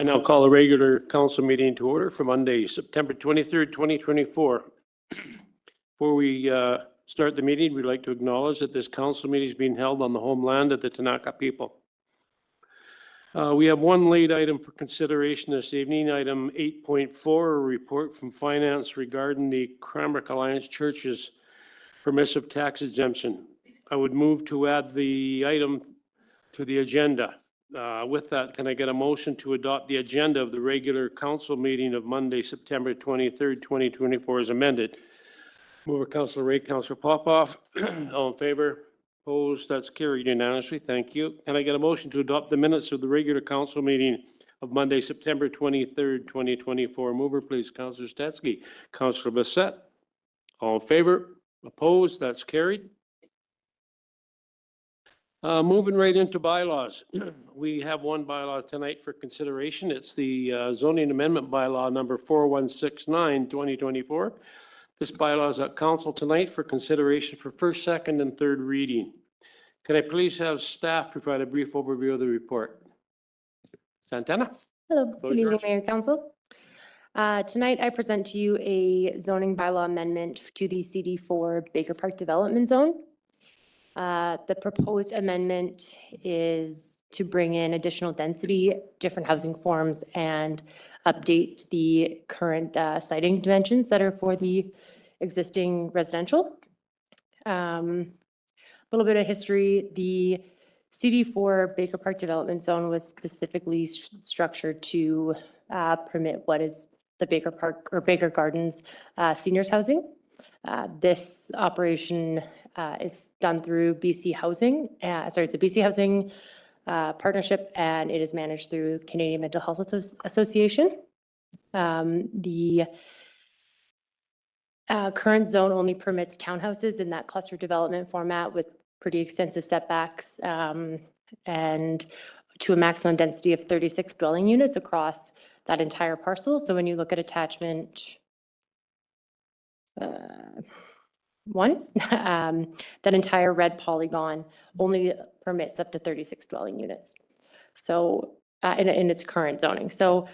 I now call a regular council meeting to order for Monday, September 23rd, 2024. Before we start the meeting, we'd like to acknowledge that this council meeting is being held on the homeland of the Tanaka people. We have one late item for consideration this evening, item 8.4, a report from finance regarding the Cranbrook Alliance Church's permissive tax exemption. I would move to add the item to the agenda. With that, can I get a motion to adopt the agenda of the regular council meeting of Monday, September 23rd, 2024 as amended? Mover Councilor Ray, Councilor Popoff. All in favor? Opposed? That's carried unanimously. Thank you. Can I get a motion to adopt the minutes of the regular council meeting of Monday, September 23rd, 2024? Mover, please. Councilor Stetsky. Councilor Bassett. All in favor? Opposed? That's carried. Moving right into bylaws. We have one bylaw tonight for consideration. It's the zoning amendment bylaw number 4169, 2024. This bylaw is at council tonight for consideration for first, second, and third reading. Can I please have staff provide a brief overview of the report? Santana? Hello, good evening, Mayor and Council. Tonight I present to you a zoning bylaw amendment to the CD4 Baker Park Development Zone. The proposed amendment is to bring in additional density, different housing forms, and update the current siting dimensions that are for the existing residential. A little bit of history. The CD4 Baker Park Development Zone was specifically structured to permit what is the Baker Park or Baker Gardens seniors housing. This operation is done through BC Housing. It's a BC Housing partnership, and it is managed through Canadian Mental Health Association. The current zone only permits townhouses in that cluster development format with pretty extensive setbacks and to a maximum density of 36 dwelling units across that entire parcel. So when you look at attachment 1, that entire red polygon only permits up to 36 dwelling units. So in its current zoning. So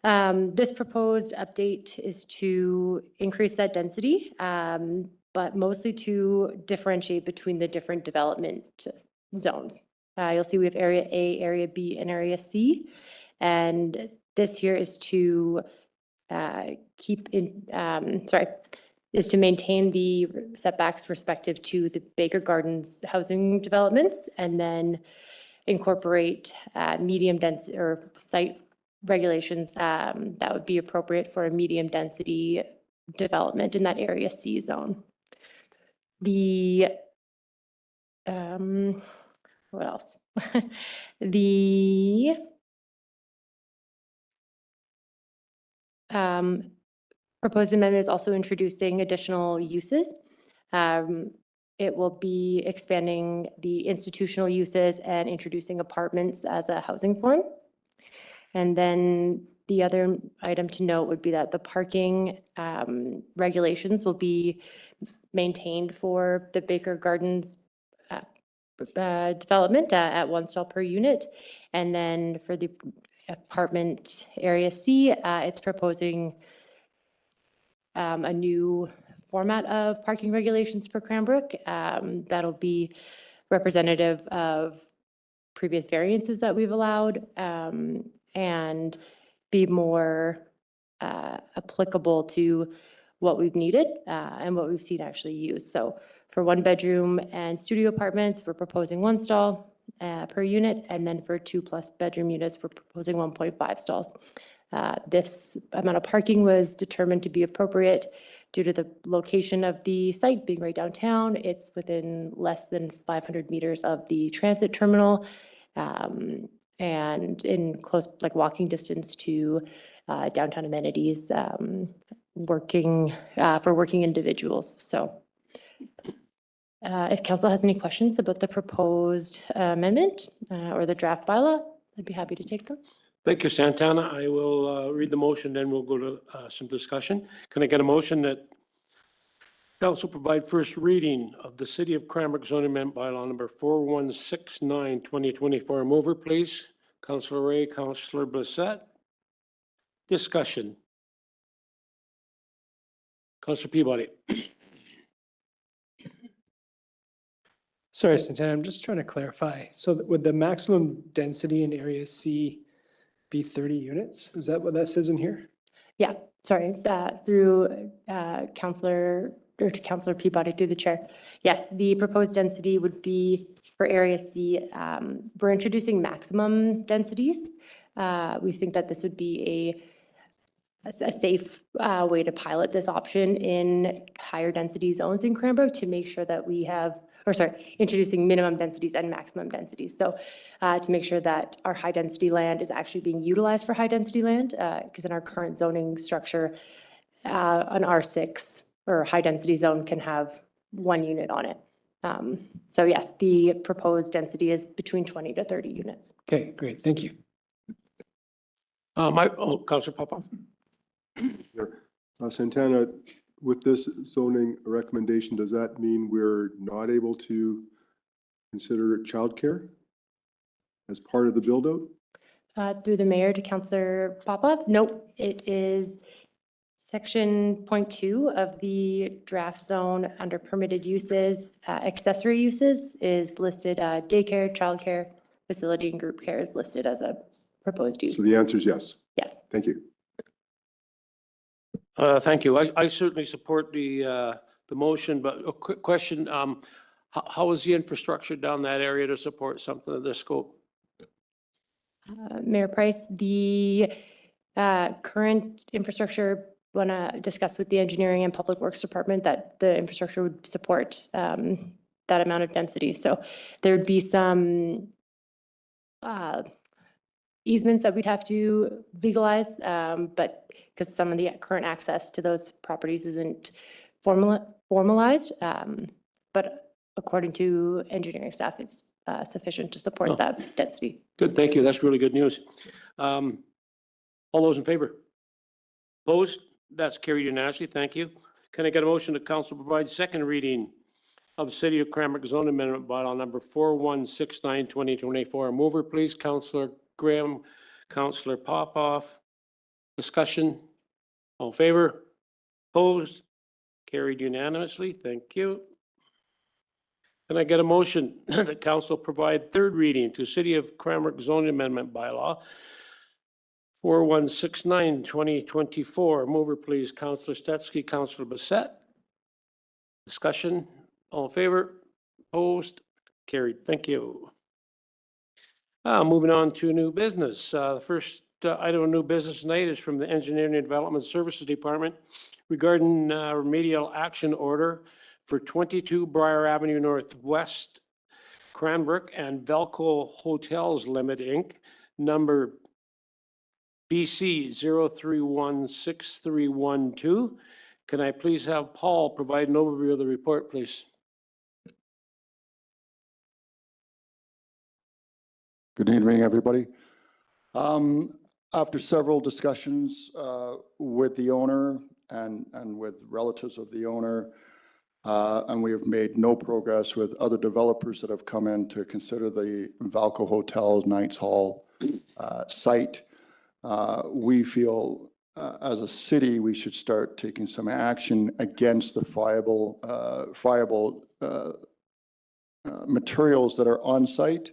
this proposed update is to increase that density, but mostly to differentiate between the different development zones. You'll see we have Area A, Area B, and Area C. And this here is to is to maintain the setbacks respective to the Baker Gardens housing developments, and then incorporate medium density or site regulations that would be appropriate for a medium density development in that Area C zone. The what else? The proposed amendment is also introducing additional uses. It will be expanding the institutional uses and introducing apartments as a housing form. And then the other item to note would be that the parking regulations will be maintained for the Baker Gardens development at 1 stall per unit. And then for the apartment Area C, it's proposing a new format of parking regulations for Cranbrook that'll be representative of previous variances that we've allowed and be more applicable to what we've needed and what we've seen actually used. So for 1-bedroom and studio apartments, we're proposing 1 stall per unit, and then for 2+ bedroom units, we're proposing 1.5 stalls. This amount of parking was determined to be appropriate due to the location of the site being right downtown. It's within less than 500 meters of the transit terminal and in close, like walking distance to downtown amenities for working individuals. So if council has any questions about the proposed amendment or the draft bylaw, I'd be happy to take them. Thank you, Santana. I will read the motion, then we'll go to some discussion. Can I get a motion that council provide first reading of the City of Cranbrook zoning amendment bylaw number 4169, 2024? Mover, please. Councilor Ray, Councilor Bassett. Discussion. Councillor Peabody. Sorry, Santana, I'm just trying to clarify. So would the maximum density in Area C be 30 units? Is that what that says in here? Yeah, sorry, through Councillor Peabody through the chair. Yes, the proposed density would be for Area C. We're introducing maximum densities. We think that this would be a safe way to pilot this option in higher density zones in Cranbrook to make sure that we have, introducing minimum densities and maximum densities. So to make sure that our high density land is actually being utilized for high density land, because in our current zoning structure, an R6 or high density zone can have 1 unit on it. So yes, the proposed density is between 20 to 30 units. Okay, great. Thank you. Councillor Popov. Santana, with this zoning recommendation, does that mean we're not able to consider childcare as part of the build out? Through the mayor to Councillor Popov. Nope, it is section 0.2 of the draft zone under permitted uses. Accessory uses is listed, daycare, childcare, facility, and group care is listed as a proposed use. So the answer is yes. Yes. Thank you. Thank you. I certainly support the motion, but a quick question. How is the infrastructure down that area to support something of this scope? Mayor Price, the current infrastructure, want to discuss with the engineering and public works department that the infrastructure would support that amount of density. So there'd be some easements that we'd have to legalize, but because some of the current access to those properties isn't formalized, but according to engineering staff, it's sufficient to support that density. Good, thank you. That's really good news. All those in favor? Opposed? That's carried unanimously. Thank you. Can I get a motion that council provide second reading of City of Cranbrook Zone Amendment Bylaw number 4169 2024? Mover, please, Councillor Graham, Councillor Popoff. Discussion. All in favor? Opposed? Carried unanimously. Thank you. Can I get a motion that council provide third reading to City of Cranbrook Zoning Amendment Bylaw 4169 2024? Mover, please, Councillor Stetsky, Councillor Bassett. Discussion. All in favor? Opposed? Carried. Thank you. Moving on to new business. The first item of new business tonight is from the Engineering and Development Services Department regarding remedial action order for 22 Briar Avenue Northwest, Cranbrook, and Velco Hotels Limited, Inc., number BC 0316312. Can I please have Paul provide an overview of the report, please? Good evening, everybody. After several discussions with the owner and with relatives of the owner, and we have made no progress with other developers that have come in to consider the Valco Hotel Knights Hall site, we feel as a city we should start taking some action against the friable materials that are on site.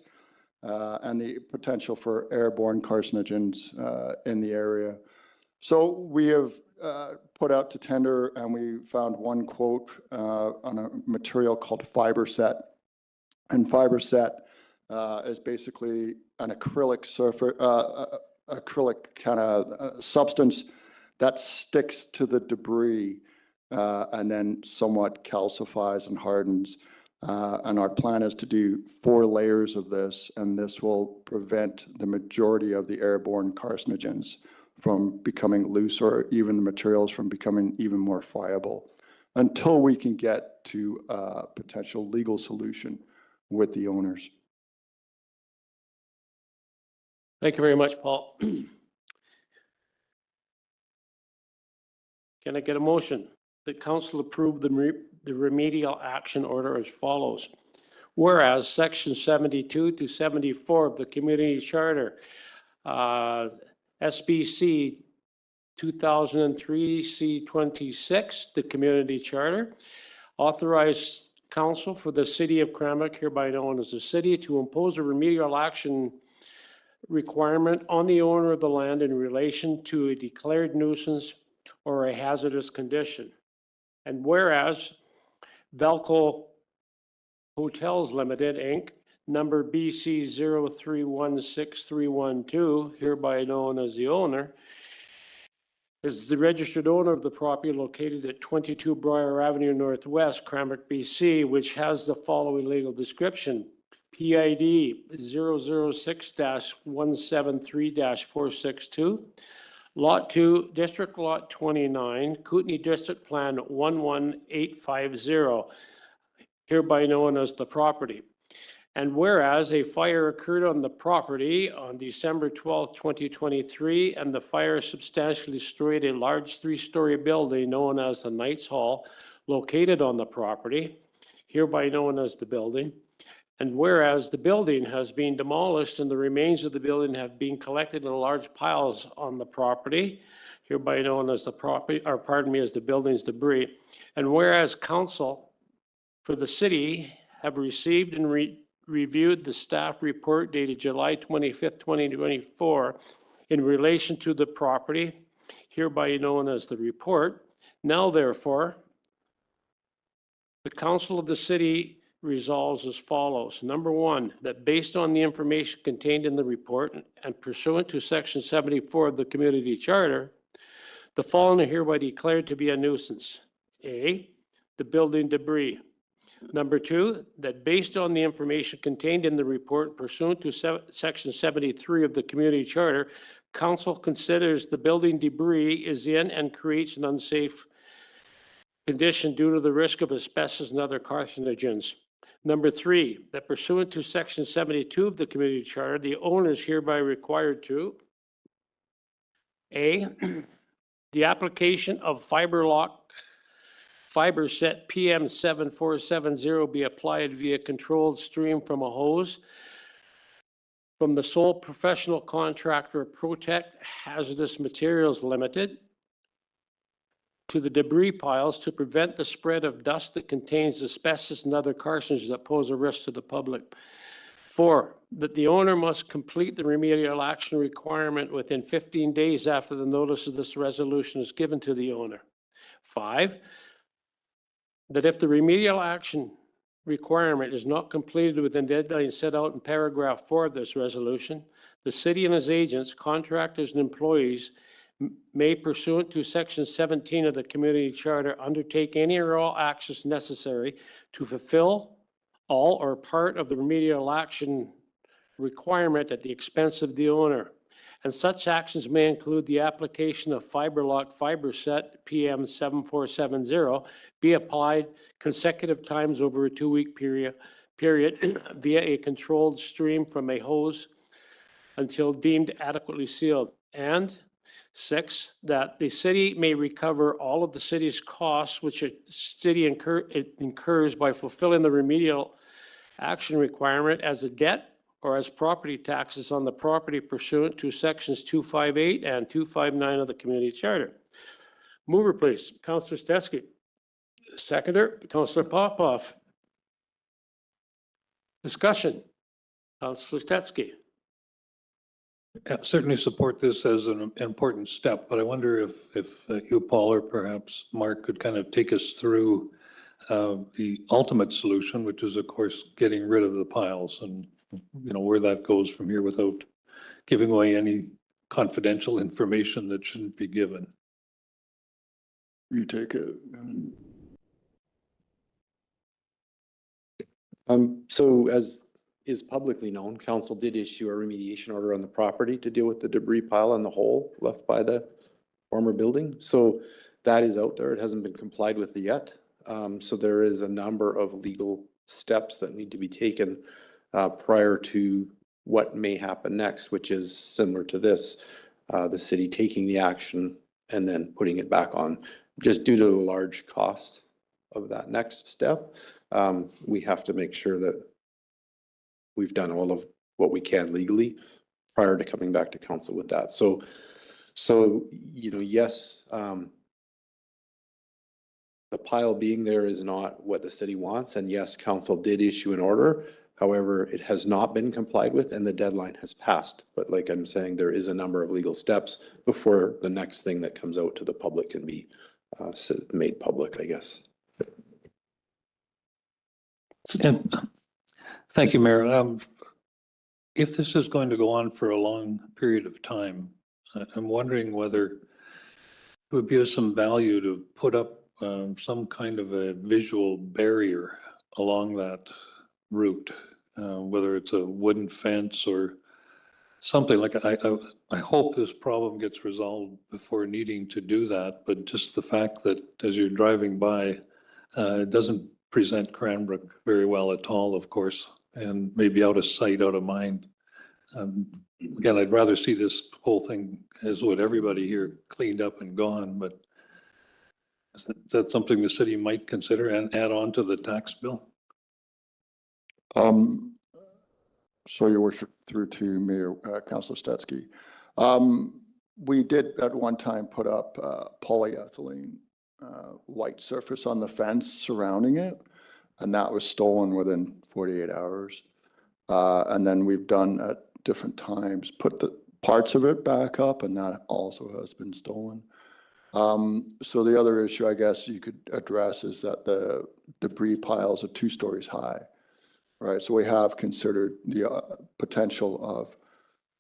And the potential for airborne carcinogens in the area. So we have put out to tender, and we found one quote on a material called FiberSet. And FiberSet is basically an acrylic acrylic kind of substance that sticks to the debris and then somewhat calcifies and hardens. And our plan is to do 4 layers of this, and this will prevent the majority of the airborne carcinogens from becoming loose, or even the materials from becoming even more friable, until we can get to a potential legal solution with the owners. Thank you very much, Paul. Can I get a motion that council approve the remedial action order as follows? Whereas section 72 to 74 of the community charter, SBC 2003 C26, the community charter. Authorize council for the city of Cranbrook, hereby known as the city, to impose a remedial action requirement on the owner of the land in relation to a declared nuisance or a hazardous condition. And whereas Velco Hotels Limited, Inc., number BC 0316312, hereby known as the owner, is the registered owner of the property located at 22 Briar Avenue Northwest, Cranbrook, BC, which has the following legal description. PID 006-173-462, Lot 2, District Lot 29, Kootenai District Plan 11850, hereby known as the property. And whereas a fire occurred on the property on December 12, 2023, and the fire substantially destroyed a large 3-story building known as the Knights Hall, located on the property, hereby known as the building. And whereas the building has been demolished and the remains of the building have been collected in large piles on the property, hereby known as the property, or pardon me, as the building's debris. And whereas council for the city have received and reviewed the staff report dated July 25th, 2024 in relation to the property, hereby known as the report. Now therefore, the council of the city resolves as follows. Number one, that based on the information contained in the report and pursuant to section 74 of the community charter, the following are hereby declared to be a nuisance. A, the building debris. Number two, that based on the information contained in the report pursuant to section 73 of the community charter, council considers the building debris is in and creates an unsafe condition due to the risk of asbestos and other carcinogens. Number three, that pursuant to section 72 of the community charter, the owner is hereby required to A, the application of fiber set PM7470 be applied via controlled stream from a hose from the sole professional contractor Protect Hazardous Materials Limited to the debris piles to prevent the spread of dust that contains asbestos and other carcinogens that pose a risk to the public. 4, that the owner must complete the remedial action requirement within 15 days after the notice of this resolution is given to the owner. 5, that if the remedial action requirement is not completed within the deadline set out in paragraph 4 of this resolution, the city and its agents, contractors, and employees may, pursuant to section 17 of the community charter, undertake any or all actions necessary to fulfill all or part of the remedial action requirement at the expense of the owner. And such actions may include the application of FiberLock fiber set PM7470 be applied consecutive times over a 2-week period via a controlled stream from a hose until deemed adequately sealed. And 6, that the city may recover all of the city's costs which a city incurs by fulfilling the remedial action requirement as a debt or as property taxes on the property pursuant to sections 258 and 259 of the community charter. Mover, please. Councillor Stetsky. Seconder, Councillor Popoff. Discussion. Councillor Stetsky. Yeah, certainly support this as an important step, but I wonder if you, Paul, or perhaps Mark could kind of take us through the ultimate solution, which is, of course, getting rid of the piles and, you know, where that goes from here without giving away any confidential information that shouldn't be given. You take it. So as is publicly known, council did issue a remediation order on the property to deal with the debris pile and the hole left by the former building. So that is out there. It hasn't been complied with yet. So there is a number of legal steps that need to be taken prior to what may happen next, which is similar to this, the city taking the action and then putting it back on. Just due to the large cost of that next step, we have to make sure that we've done all of what we can legally prior to coming back to council with that. So So, yes, the pile being there is not what the city wants, and yes, council did issue an order. However, it has not been complied with and the deadline has passed. But like I'm saying, there is a number of legal steps before the next thing that comes out to the public can be made public, I guess. And thank you, Mayor. If this is going to go on for a long period of time, I'm wondering whether it would be of some value to put up some kind of a visual barrier along that route, whether it's a wooden fence or something like. I hope this problem gets resolved before needing to do that, but just the fact that as you're driving by, it doesn't present Cranbrook very well at all, of course, and maybe out of sight, out of mind. Again, I'd rather see this whole thing, as would everybody here, cleaned up and gone, but is that something the city might consider and add on to the tax bill? So your worship, through to Mayor, Councillor Stetsky. We did at one time put up polyethylene white surface on the fence surrounding it, and that was stolen within 48 hours. And then we've done at different times, put the parts of it back up, and that also has been stolen. So the other issue I guess you could address is that the debris piles are 2 stories high, right? So we have considered the potential of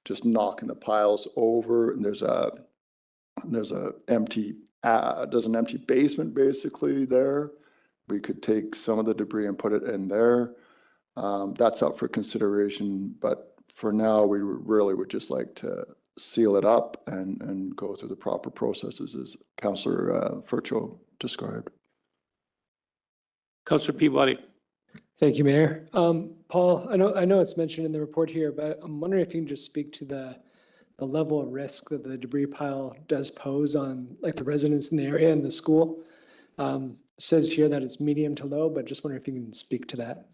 just knocking the piles over, and there's an empty basement basically there. We could take some of the debris and put it in there. That's up for consideration, but for now, we really would just like to seal it up and go through the proper processes as Councillor Furcho described. Councillor Peabody. Thank you, Mayor. Paul, I know it's mentioned in the report here, but I'm wondering if you can just speak to the level of risk that the debris pile does pose on like the residents in the area and the school. Says here that it's medium to low, but just wondering if you can speak to that.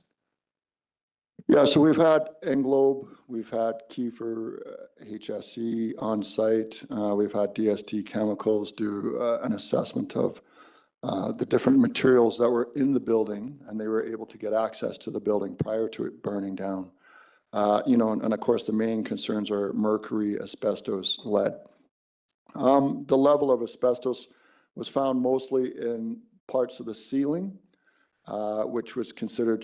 Yeah, so we've had Englobe, we've had Kiefer HSE on site. We've had DST Chemicals do an assessment of the different materials that were in the building, and they were able to get access to the building prior to it burning down. And of course, the main concerns are mercury, asbestos, lead. The level of asbestos was found mostly in parts of the ceiling, which was considered,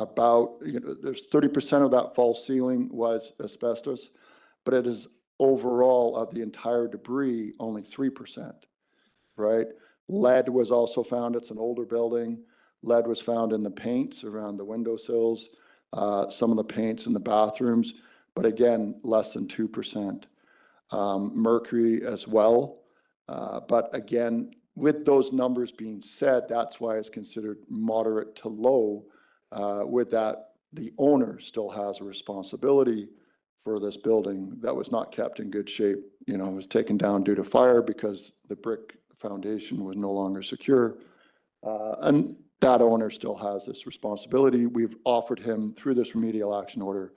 there's 30% of that false ceiling was asbestos, but it is overall of the entire debris, only 3%, right? Lead was also found. It's an older building. Lead was found in the paints around the windowsills, some of the paints in the bathrooms, but again, less than 2%. Mercury as well. But again, with those numbers being said, that's why it's considered moderate to low. With that, the owner still has a responsibility for this building that was not kept in good shape. It was taken down due to fire because the brick foundation was no longer secure. And that owner still has this responsibility. We've offered him, through this remedial action order,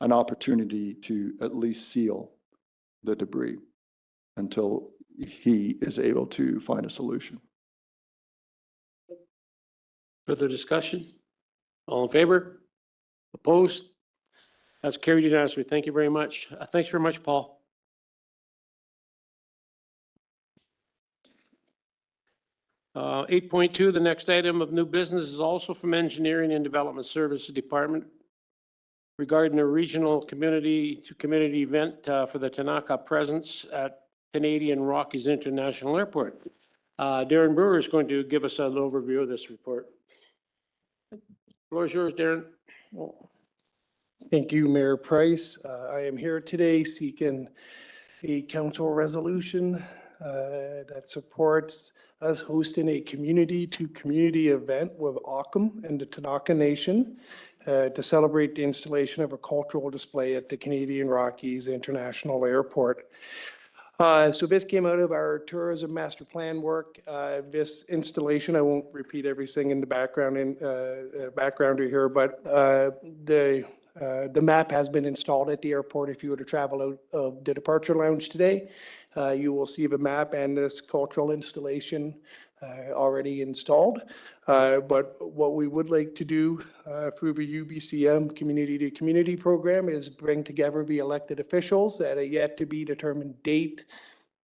an opportunity to at least seal the debris until he is able to find a solution. Further discussion? All in favor? Opposed? That's carried unanimously. Thank you very much. Thanks very much, Paul. Uh, 8.2, the next item of new business is also from Engineering and Development Services Department regarding a regional community-to-community event for the Tanaka presence at Canadian Rockies International Airport. Darren Brewer is going to give us an overview of this report. Floor is yours, Darren. Thank you, Mayor Price. I am here today seeking a council resolution that supports us hosting a community-to-community event with Ockham and the Tanaka Nation to celebrate the installation of a cultural display at the Canadian Rockies International Airport. So this came out of our tourism master plan work. This installation, I won't repeat everything in the background here, but the The map has been installed at the airport. If you were to travel out of the departure lounge today, you will see the map and this cultural installation already installed. But what we would like to do through the UBCM Community to Community program is bring together the elected officials at a yet to be determined date,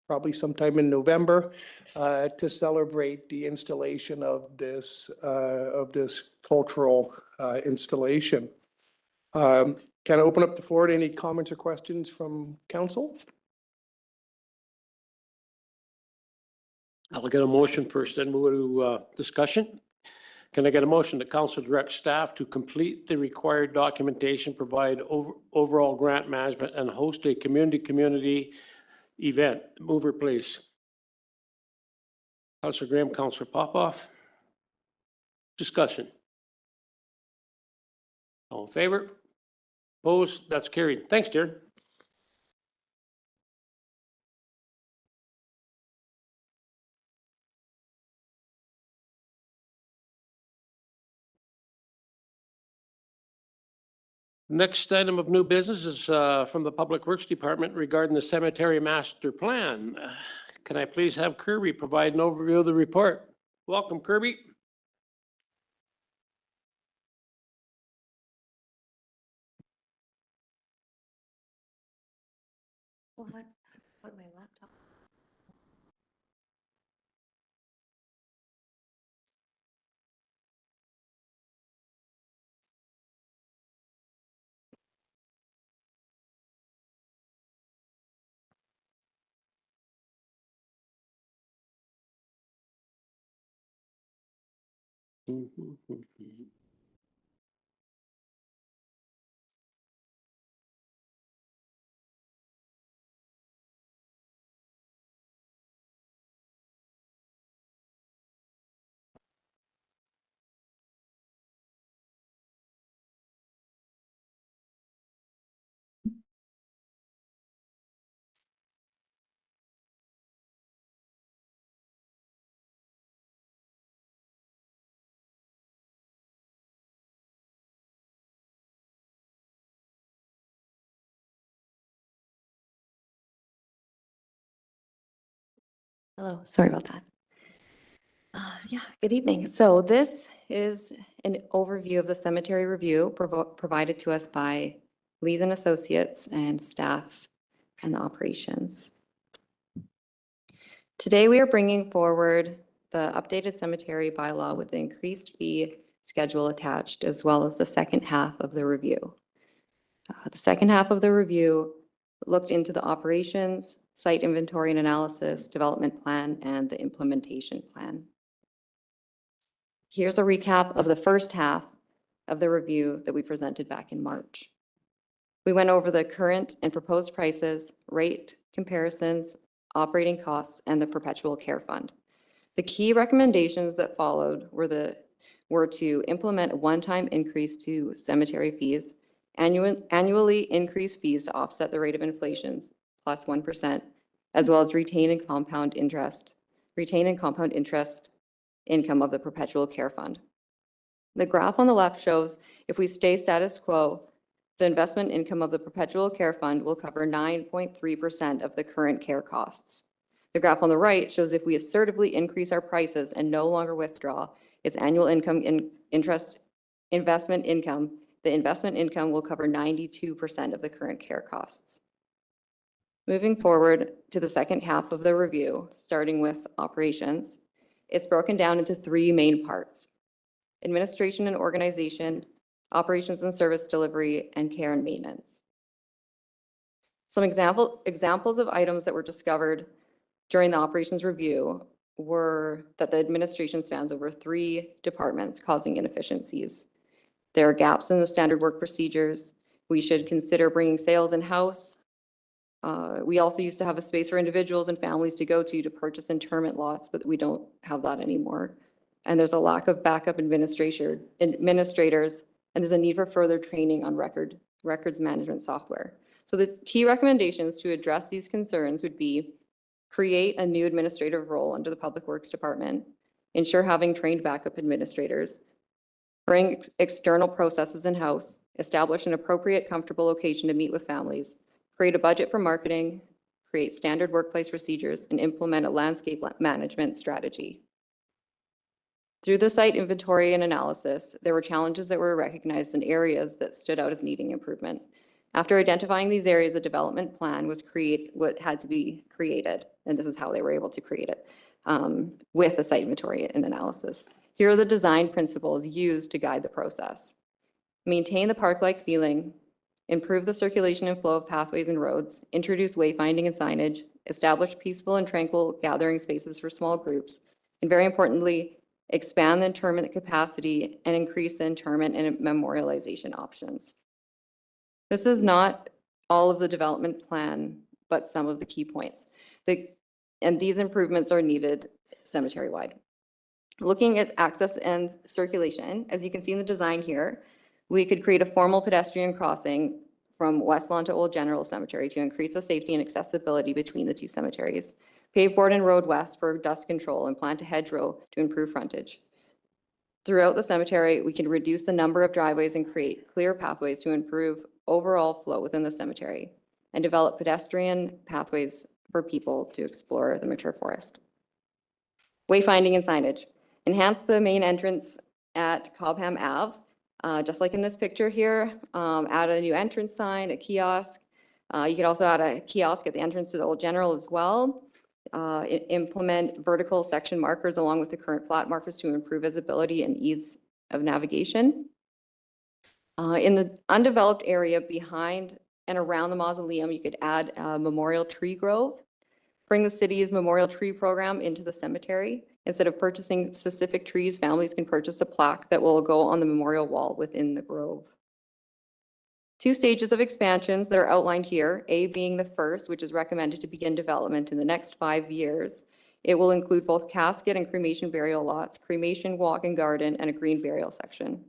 probably sometime in November, to celebrate the installation of this cultural installation. Can I open up the floor to any comments or questions from council? I'll get a motion first, then we'll go to discussion. Can I get a motion that council direct staff to complete the required documentation, provide overall grant management, and host a community event? Mover, please. Councilor Graham, Councilor Popoff. Discussion. All in favor? Opposed? That's carried. Thanks, Darren. Next item of new business is from the Public Works Department regarding the cemetery master plan. Can I please have Kirby provide an overview of the report? Welcome, Kirby. What my laptop? Hello, sorry about that. Yeah, good evening. So this is an overview of the cemetery review provided to us by Lees and Associates and staff and the operations. Today, we are bringing forward the updated cemetery bylaw with the increased fee schedule attached, as well as the second half of the review. The second half of the review looked into the operations, site inventory and analysis, development plan, and the implementation plan. Here's a recap of the first half of the review that we presented back in March. We went over the current and proposed prices, rate comparisons, operating costs, and the perpetual care fund. The key recommendations that followed were to implement a one-time increase to cemetery fees, annually increase fees to offset the rate of inflation plus 1%, as well as retain and compound interest income of the perpetual care fund. The graph on the left shows if we stay status quo, the investment income of the perpetual care fund will cover 9.3% of the current care costs. The graph on the right shows if we assertively increase our prices and no longer withdraw its annual investment income, the investment income will cover 92% of the current care costs. Moving forward to the second half of the review, starting with operations, it's broken down into three main parts: administration and organization, operations and service delivery, and care and maintenance. Some examples of items that were discovered during the operations review were that the administration spans over 3 departments, causing inefficiencies. There are gaps in the standard work procedures. We should consider bringing sales in-house. We also used to have a space for individuals and families to go to purchase interment lots, but we don't have that anymore. And there's a lack of backup administrators, and there's a need for further training on records management software. So the key recommendations to address these concerns would be create a new administrative role under the Public Works Department, ensure having trained backup administrators, bring external processes in-house, establish an appropriate, comfortable location to meet with families, create a budget for marketing, create standard workplace procedures, and implement a landscape management strategy. Through the site inventory and analysis, there were challenges that were recognized in areas that stood out as needing improvement. After identifying these areas, a development plan was what had to be created, and this is how they were able to create it, with the site inventory and analysis. Here are the design principles used to guide the process. Maintain the park-like feeling, improve the circulation and flow of pathways and roads, introduce wayfinding and signage, establish peaceful and tranquil gathering spaces for small groups, and very importantly, expand the internment capacity and increase the internment and memorialization options. This is not all of the development plan, but some of the key points. And these improvements are needed cemetery-wide. Looking at access and circulation, as you can see in the design here, we could create a formal pedestrian crossing from West Lawn to Old General Cemetery to increase the safety and accessibility between the two cemeteries. Pave Borden Road West for dust control and plant a hedgerow to improve frontage. Throughout the cemetery, we can reduce the number of driveways and create clear pathways to improve overall flow within the cemetery and develop pedestrian pathways for people to explore the mature forest. Wayfinding and signage. Enhance the main entrance at Cobham Ave, just like in this picture here. Add a new entrance sign, a kiosk. You could also add a kiosk at the entrance to the Old General as well. Implement vertical section markers along with the current flat markers to improve visibility and ease of navigation. In the undeveloped area behind and around the mausoleum, you could add a memorial tree grove. Bring the city's memorial tree program into the cemetery. Instead of purchasing specific trees, families can purchase a plaque that will go on the memorial wall within the grove. 2 stages of expansions that are outlined here, A being the first, which is recommended to begin development in the next 5 years. It will include both casket and cremation burial lots, cremation walk and garden, and a green burial section.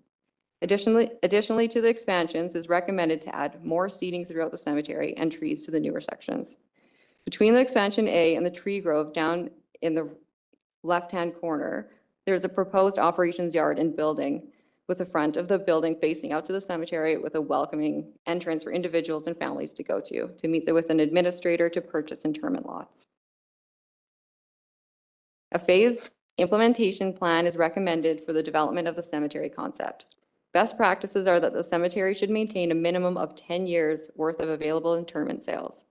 Additionally to the expansions, is recommended to add more seating throughout the cemetery and trees to the newer sections. Between the expansion A and the tree grove down in the left-hand corner, there's a proposed operations yard and building with the front of the building facing out to the cemetery with a welcoming entrance for individuals and families to go to meet with an administrator to purchase interment lots. A phased implementation plan is recommended for the development of the cemetery concept. Best practices are that the cemetery should maintain a minimum of 10 years worth of available interment sales.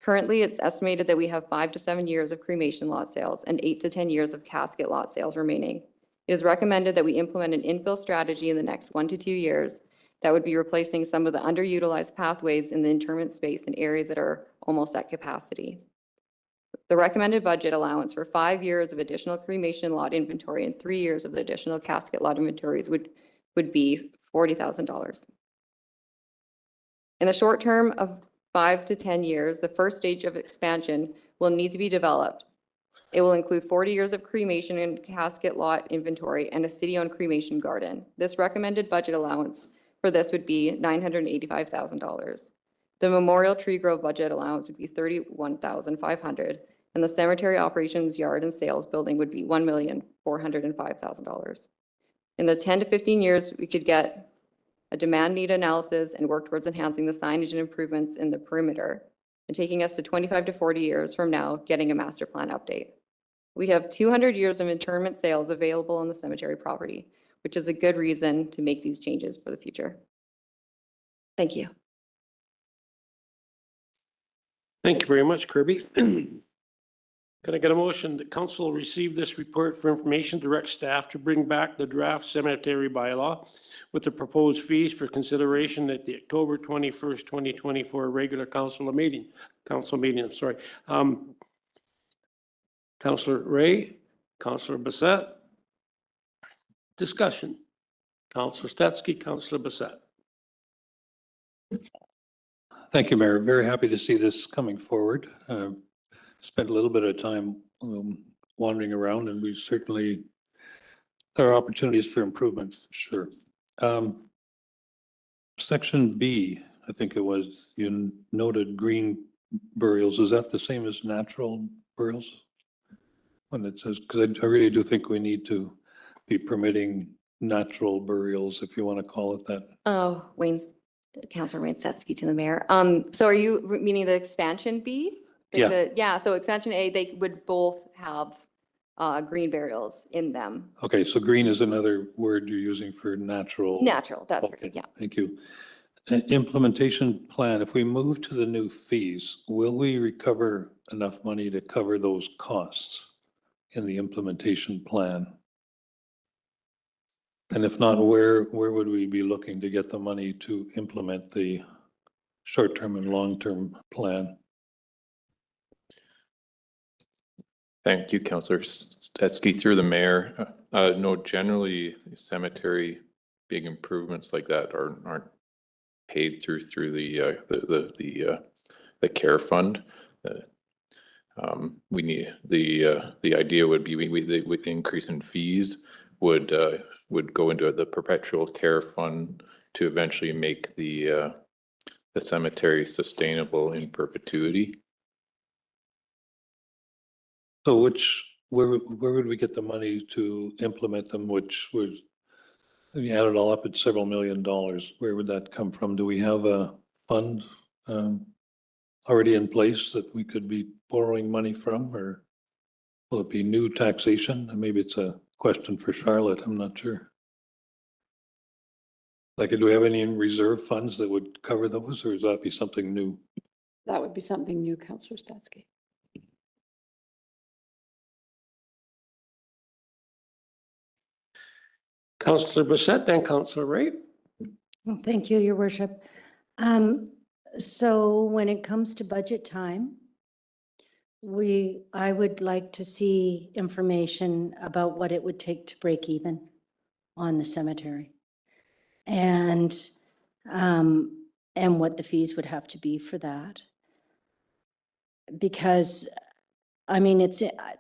Currently, it's estimated that we have 5 to 7 years of cremation lot sales and 8 to 10 years of casket lot sales remaining. It is recommended that we implement an infill strategy in the next 1 to 2 years that would be replacing some of the underutilized pathways in the interment space in areas that are almost at capacity. The recommended budget allowance for 5 years of additional cremation lot inventory and 3 years of the additional casket lot inventories would be $40,000. In the short term of 5 to 10 years, the first stage of expansion will need to be developed. It will include 40 years of cremation and casket lot inventory and a city-owned cremation garden. This recommended budget allowance for this would be $985,000. The memorial tree grove budget allowance would be $31,500, and the cemetery operations yard and sales building would be $1,405,000. In the 10 to 15 years, we could get a demand need analysis and work towards enhancing the signage and improvements in the perimeter, and taking us to 25 to 40 years from now, getting a master plan update. We have 200 years of interment sales available on the cemetery property, which is a good reason to make these changes for the future. Thank you. Thank you very much, Kirby. Can I get a motion that council receive this report for information, direct staff to bring back the draft cemetery bylaw with the proposed fees for consideration at the October 21st, 2024 regular council meeting, I'm sorry. Councillor Ray, Councillor Bassett. Discussion. Councillor Stetsky, Councillor Bassett. Thank you, Mayor. Very happy to see this coming forward. Spent a little bit of time wandering around, and we certainly, there are opportunities for improvements, sure. Section B, I think it was, you noted green burials. Is that the same as natural burials? When it says, because I really do think we need to be permitting natural burials, if you want to call it that. Oh, Councillor Wayne Setsky to the mayor. So are you meaning the expansion B? Like Yeah. Yeah, so expansion A, they would both have green burials in them. Okay, so green is another word you're using for natural. Natural, that's right, Okay, yeah. thank you. Implementation plan, if we move to the new fees, will we recover enough money to cover those costs in the implementation plan? And if not, where would we be looking to get the money to implement the short-term and long-term plan? Thank you, Councillor Stetsky. Through the mayor, no, generally cemetery, big improvements like that aren't paid through the care fund. We need, the idea would be with the increase in fees would go into the perpetual care fund to eventually make the cemetery sustainable in perpetuity. So where would we get the money to implement them, which would, if you add it all up, it's several $1 million. Where would that come from? Do we have a fund already in place that we could be borrowing money from, or will it be new taxation? And maybe it's a question for Charlotte, I'm not sure. Like, do we have any reserve funds that would cover those, or is that be something new? That would be something new, Councillor Stetsky. Councillor Bissette, then Councillor Wright. Well, thank you, Your Worship. So when it comes to budget time, I would like to see information about what it would take to break even on the cemetery. And what the fees would have to be for that. Because, I mean,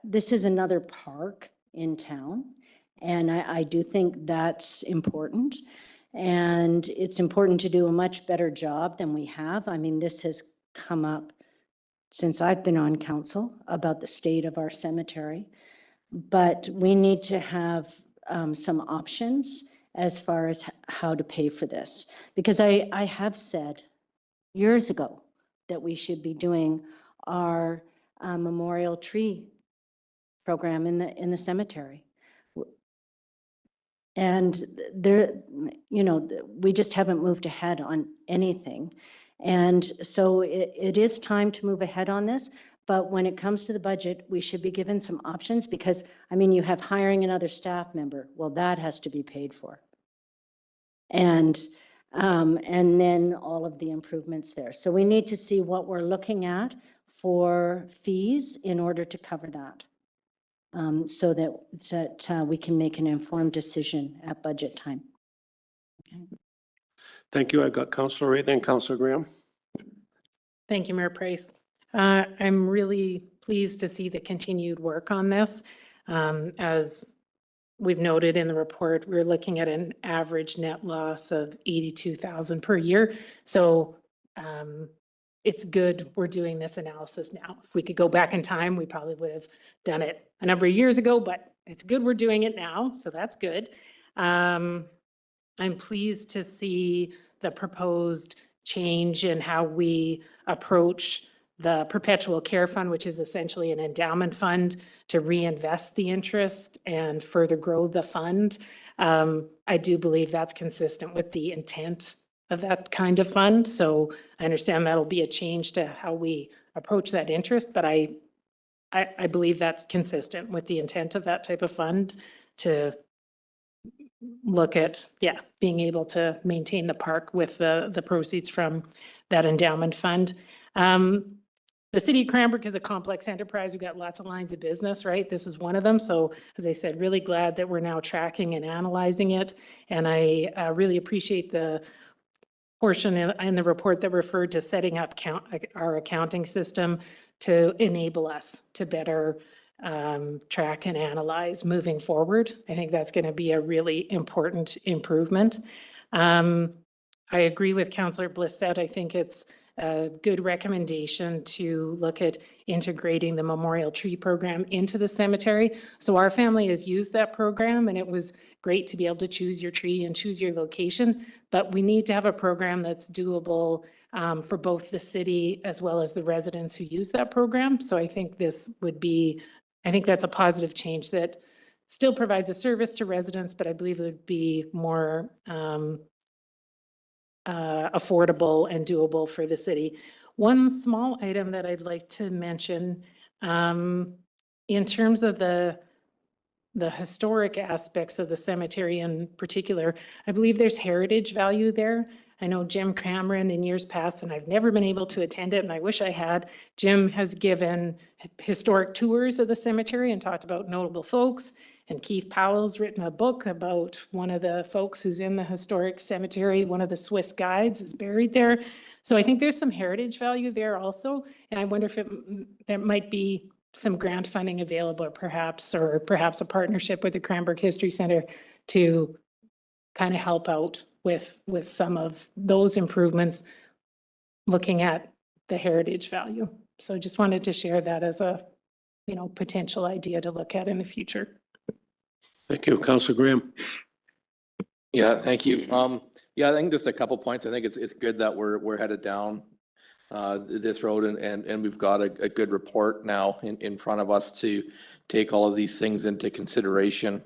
this is another park in town. And I do think that's important. And it's important to do a much better job than we have. I mean, this has come up since I've been on council about the state of our cemetery. But we need to have some options as far as how to pay for this. Because I have said years ago that we should be doing our memorial tree program in the cemetery. And there, you know, we just haven't moved ahead on anything. And so it is time to move ahead on this. But when it comes to the budget, we should be given some options because, I mean, you have hiring another staff member. Well, that has to be paid for. And then all of the improvements there. So we need to see what we're looking at for fees in order to cover that. So that we can make an informed decision at budget time. Okay. Thank you. I've got Councillor Wright, then Councillor Graham. Thank you, Mayor Price. I'm really pleased to see the continued work on this. As we've noted in the report, we're looking at an average net loss of 82,000 per year. So it's good we're doing this analysis now. If we could go back in time, we probably would have done it a number of years ago, but it's good we're doing it now, so that's good. I'm pleased to see the proposed change in how we approach the perpetual care fund, which is essentially an endowment fund to reinvest the interest and further grow the fund. I do believe that's consistent with the intent of that kind of fund. So I understand that'll be a change to how we approach that interest, but I believe that's consistent with the intent of that type of fund to look at, being able to maintain the park with the proceeds from that endowment fund. The city of Cranbrook is a complex enterprise. We've got lots of lines of business, right? This is one of them. So as I said, really glad that we're now tracking and analyzing it. And I really appreciate the portion in the report that referred to setting up our accounting system to enable us to better track and analyze moving forward. I think that's going to be a really important improvement. I agree with Councillor Blissett. I think it's a good recommendation to look at integrating the Memorial Tree Program into the cemetery. So our family has used that program, and it was great to be able to choose your tree and choose your location. But we need to have a program that's doable for both the city as well as the residents who use that program. So I think this would be, I think that's a positive change that still provides a service to residents, but I believe it would be more affordable and doable for the city. One small item that I'd like to mention, in terms of the historic aspects of the cemetery in particular, I believe there's heritage value there. I know Jim Cameron in years past, and I've never been able to attend it, and I wish I had. Jim has given historic tours of the cemetery and talked about notable folks. And Keith Powell's written a book about one of the folks who's in the historic cemetery. One of the Swiss guides is buried there. So I think there's some heritage value there also. And I wonder if there might be some grant funding available perhaps, or perhaps a partnership with the Cranbrook History Center to kind of help out with some of those improvements, looking at the heritage value. So just wanted to share that as a, potential idea to look at in the future. Thank you. Councillor Graham. Yeah, thank you. Yeah, I think just a couple points. I think it's good that we're headed down this road, and we've got a good report now in front of us to take all of these things into consideration.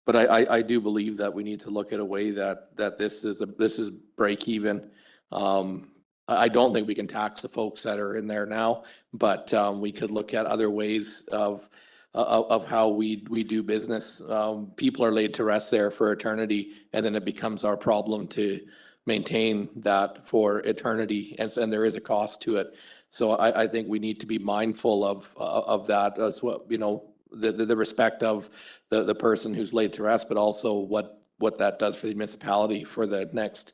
But I do believe that we need to look at a way that this is break even. I don't think we can tax the folks that are in there now, but we could look at other ways of how we do business. People are laid to rest there for eternity, and then it becomes our problem to maintain that for eternity, and there is a cost to it. So I think we need to be mindful of that as well, the respect of the person who's laid to rest, but also what that does for the municipality for the next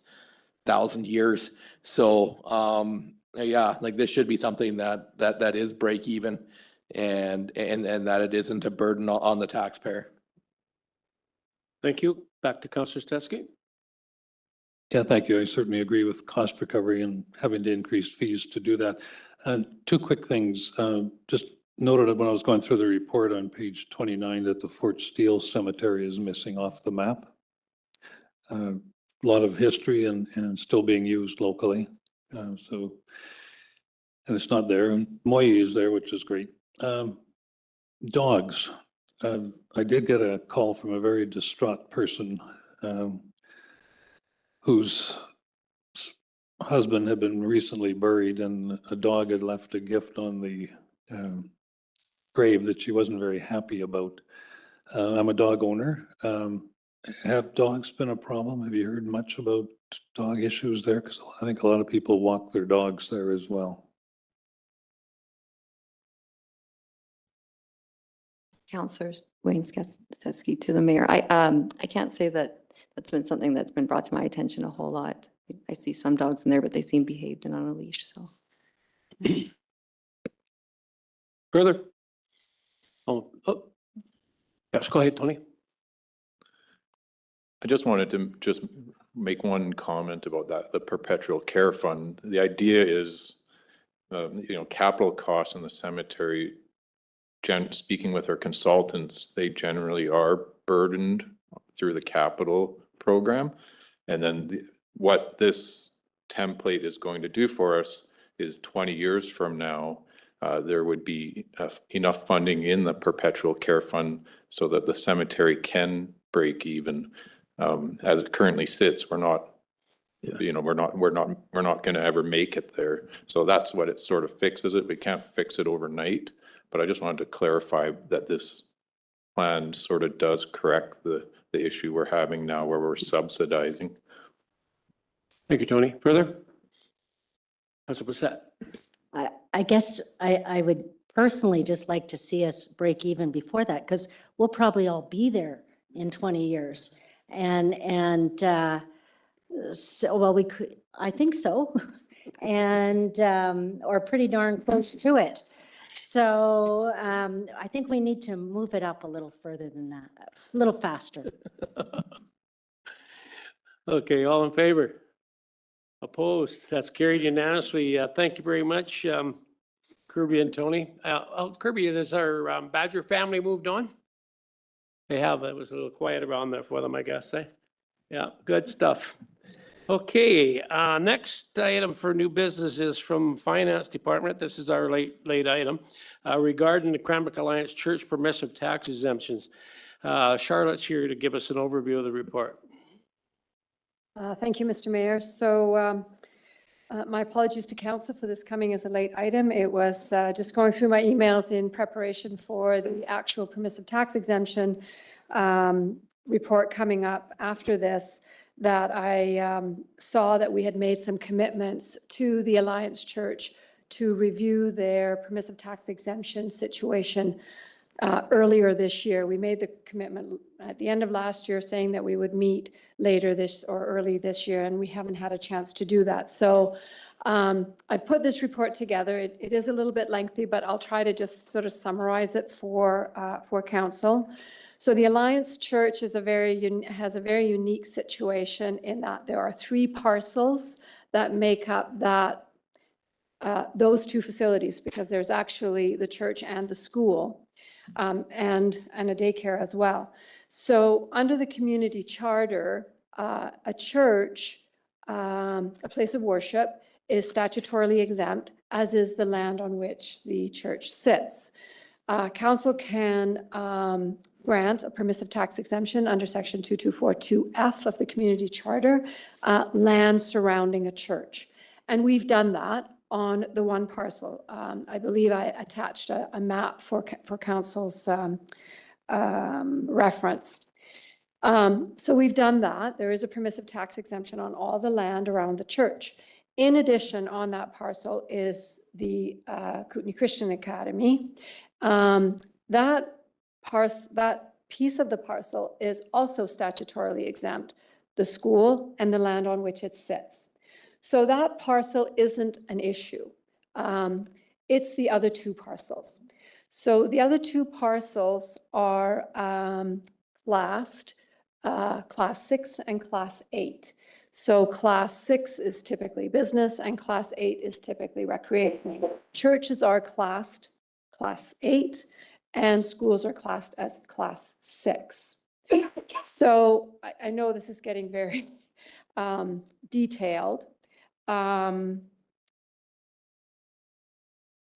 1,000 years. So yeah, like this should be something that is break even, and that it isn't a burden on the taxpayer. Thank you. Back to Councillor Stetsky. Yeah, thank you. I certainly agree with cost recovery and having to increase fees to do that. Two quick things. Just noted when I was going through the report on page 29 that the Fort Steele Cemetery is missing off the map. A lot of history and still being used locally. And it's not there. And Moyi is there, which is great. Dogs. I did get a call from a very distraught person whose husband had been recently buried, and a dog had left a gift on the grave that she wasn't very happy about. I'm a dog owner. Have dogs been a problem? Have you heard much about dog issues there? Because I think a lot of people walk their dogs there as well. Councillor Wayne Stetsky to the mayor. I can't say that that's been something that's been brought to my attention a whole lot. I see some dogs in there, but they seem behaved and on a leash, so. Further? Oh, yes, go ahead, Tony. I just wanted to make one comment about that, the perpetual care fund. The idea is, capital costs in the cemetery, speaking with our consultants, they generally are burdened through the capital program. And then what this template is going to do for us is 20 years from now, there would be enough funding in the perpetual care fund so that the cemetery can break even. As it currently sits, we're not going to ever make it there. So that's what it sort of fixes it. We can't fix it overnight, but I just wanted to clarify that this plan sort of does correct the issue we're having now where we're subsidizing. Thank you, Tony. Further? Councillor Brissette. I guess I would personally just like to see us break even before that, because we'll probably all be there in 20 years. So, well, we could, I think so, and, or pretty darn close to it. So I think we need to move it up a little further than that, a little faster. Okay, all in favor? Opposed? That's carried unanimously. Thank you very much, Kirby and Tony. Kirby, has our Badger family moved on? They have. It was a little quiet around there for them, I guess, eh? Yeah, good stuff. Okay, next item for new business is from Finance Department. This is our late item regarding the Cranbrook Alliance Church permissive tax exemptions. Charlotte's here to give us an overview of the report. Thank you, Mr. Mayor. So my apologies to council for this coming as a late item. It was just going through my emails in preparation for the actual permissive tax exemption report coming up after this, that I saw that we had made some commitments to the Alliance Church to review their permissive tax exemption situation earlier this year. We made the commitment at the end of last year saying that we would meet later this or early this year, and we haven't had a chance to do that. So I put this report together. It is a little bit lengthy, but I'll try to just sort of summarize it for council. So the Alliance Church is has a very unique situation in that there are 3 parcels that make up those 2 facilities, because there's actually the church and the school, and a daycare as well. So under the community charter, a church, a place of worship, is statutorily exempt, as is the land on which the church sits. Council can grant a permissive tax exemption under section 2242F of the community charter, land surrounding a church. And we've done that on the 1 parcel. I believe I attached a map for council's reference. So we've done that. There is a permissive tax exemption on all the land around the church. In addition, on that parcel is the Kootenai Christian Academy. That piece of the parcel is also statutorily exempt, the school and the land on which it sits. So that parcel isn't an issue. It's the other 2 parcels. So the other 2 parcels are classed Class 6 and Class 8. So Class 6 is typically business and Class 8 is typically recreation. Churches are classed Class 8 and schools are classed as Class 6. So I know this is getting very detailed.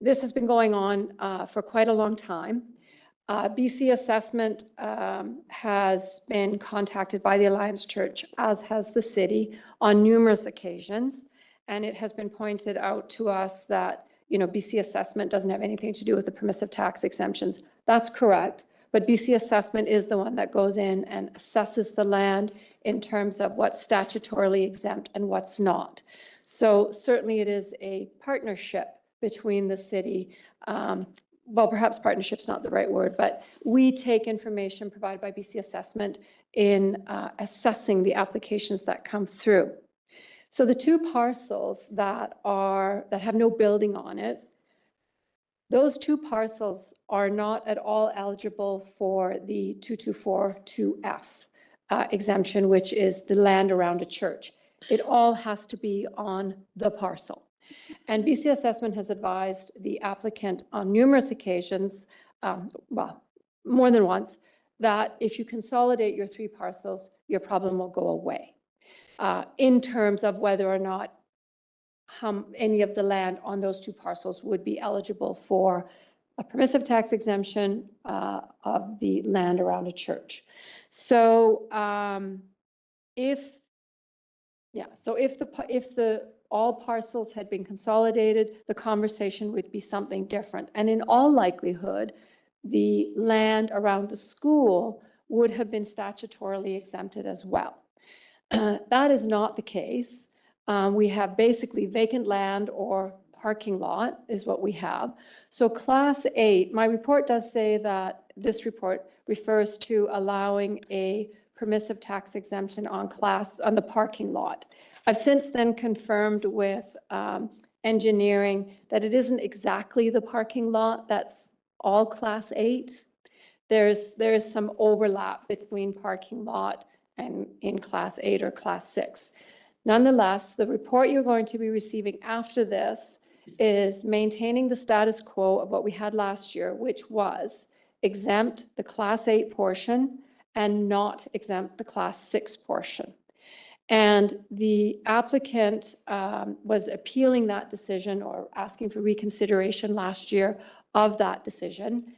This has been going on for quite a long time. BC Assessment has been contacted by the Alliance Church, as has the city, on numerous occasions. And it has been pointed out to us that, BC Assessment doesn't have anything to do with the permissive tax exemptions. That's correct. But BC Assessment is the one that goes in and assesses the land in terms of what's statutorily exempt and what's not. So certainly it is a partnership between the city. Well, perhaps partnership's not the right word, but we take information provided by BC Assessment in assessing the applications that come through. So the 2 parcels that have no building on it, those 2 parcels are not at all eligible for the 2242F exemption, which is the land around a church. It all has to be on the parcel. And BC Assessment has advised the applicant on numerous occasions, well, more than once, that if you consolidate your 3 parcels, your problem will go away in terms of whether or not any of the land on those 2 parcels would be eligible for a permissive tax exemption of the land around a church. So if all parcels had been consolidated, the conversation would be something different. And in all likelihood, the land around the school would have been statutorily exempted as well. That is not the case. We have basically vacant land or parking lot is what we have. So Class 8, my report does say that this report refers to allowing a permissive tax exemption on the parking lot. I've since then confirmed with engineering that it isn't exactly the parking lot that's all Class 8. There's some overlap between parking lot and in Class 8 or Class 6. Nonetheless, the report you're going to be receiving after this is maintaining the status quo of what we had last year, which was exempt the Class 8 portion and not exempt the Class 6 portion. And the applicant was appealing that decision or asking for reconsideration last year of that decision.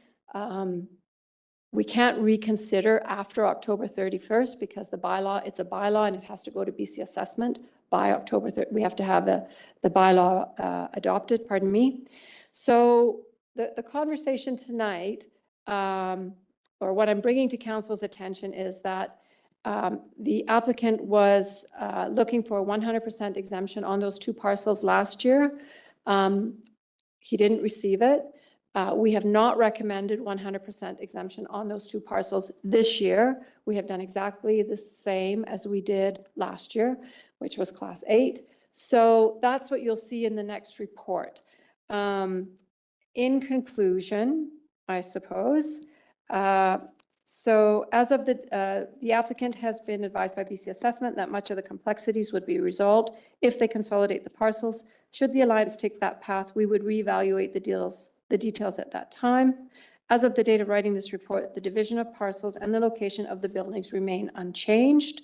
We can't reconsider after October 31st because the bylaw, it's a bylaw and it has to go to BC assessment by October 3rd. We have to have the bylaw adopted, pardon me. So the conversation tonight, or what I'm bringing to council's attention is that the applicant was looking for 100% exemption on those 2 parcels last year. He didn't receive it. We have not recommended 100% exemption on those 2 parcels this year. We have done exactly the same as we did last year, which was Class 8. So that's what you'll see in the next report. In conclusion, I suppose, so as of the applicant has been advised by BC Assessment that much of the complexities would be resolved if they consolidate the parcels. Should the Alliance take that path, we would reevaluate the details at that time. As of the date of writing this report, the division of parcels and the location of the buildings remain unchanged.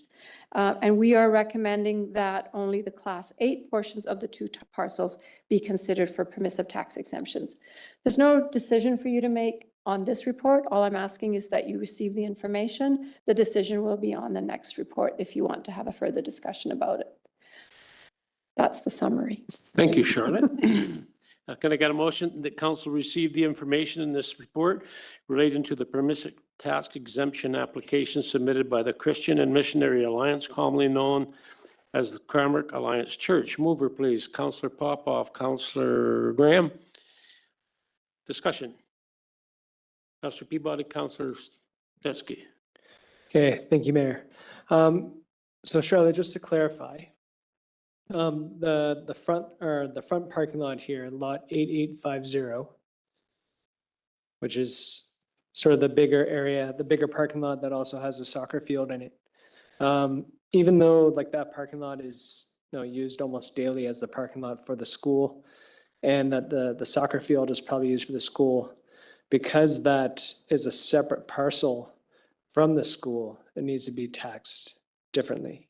And we are recommending that only the Class 8 portions of the 2 parcels be considered for permissive tax exemptions. There's no decision for you to make on this report. All I'm asking is that you receive the information. The decision will be on the next report if you want to have a further discussion about it. That's the summary. Thank you, Charlotte. Can I get a motion that council receive the information in this report relating to the permissive tax exemption application submitted by the Christian and Missionary Alliance, commonly known as the Cranbrook Alliance Church? Mover, please. Councillor Popoff, Councillor Graham. Discussion. Councillor Peabody, Councillor Teske. Okay, thank you, Mayor. So Charlotte, just to clarify, the front parking lot here, lot 8850, which is sort of the bigger area, the bigger parking lot that also has a soccer field in it. Even though like that parking lot is used almost daily as the parking lot for the school, and that the soccer field is probably used for the school, because that is a separate parcel from the school, it needs to be taxed differently.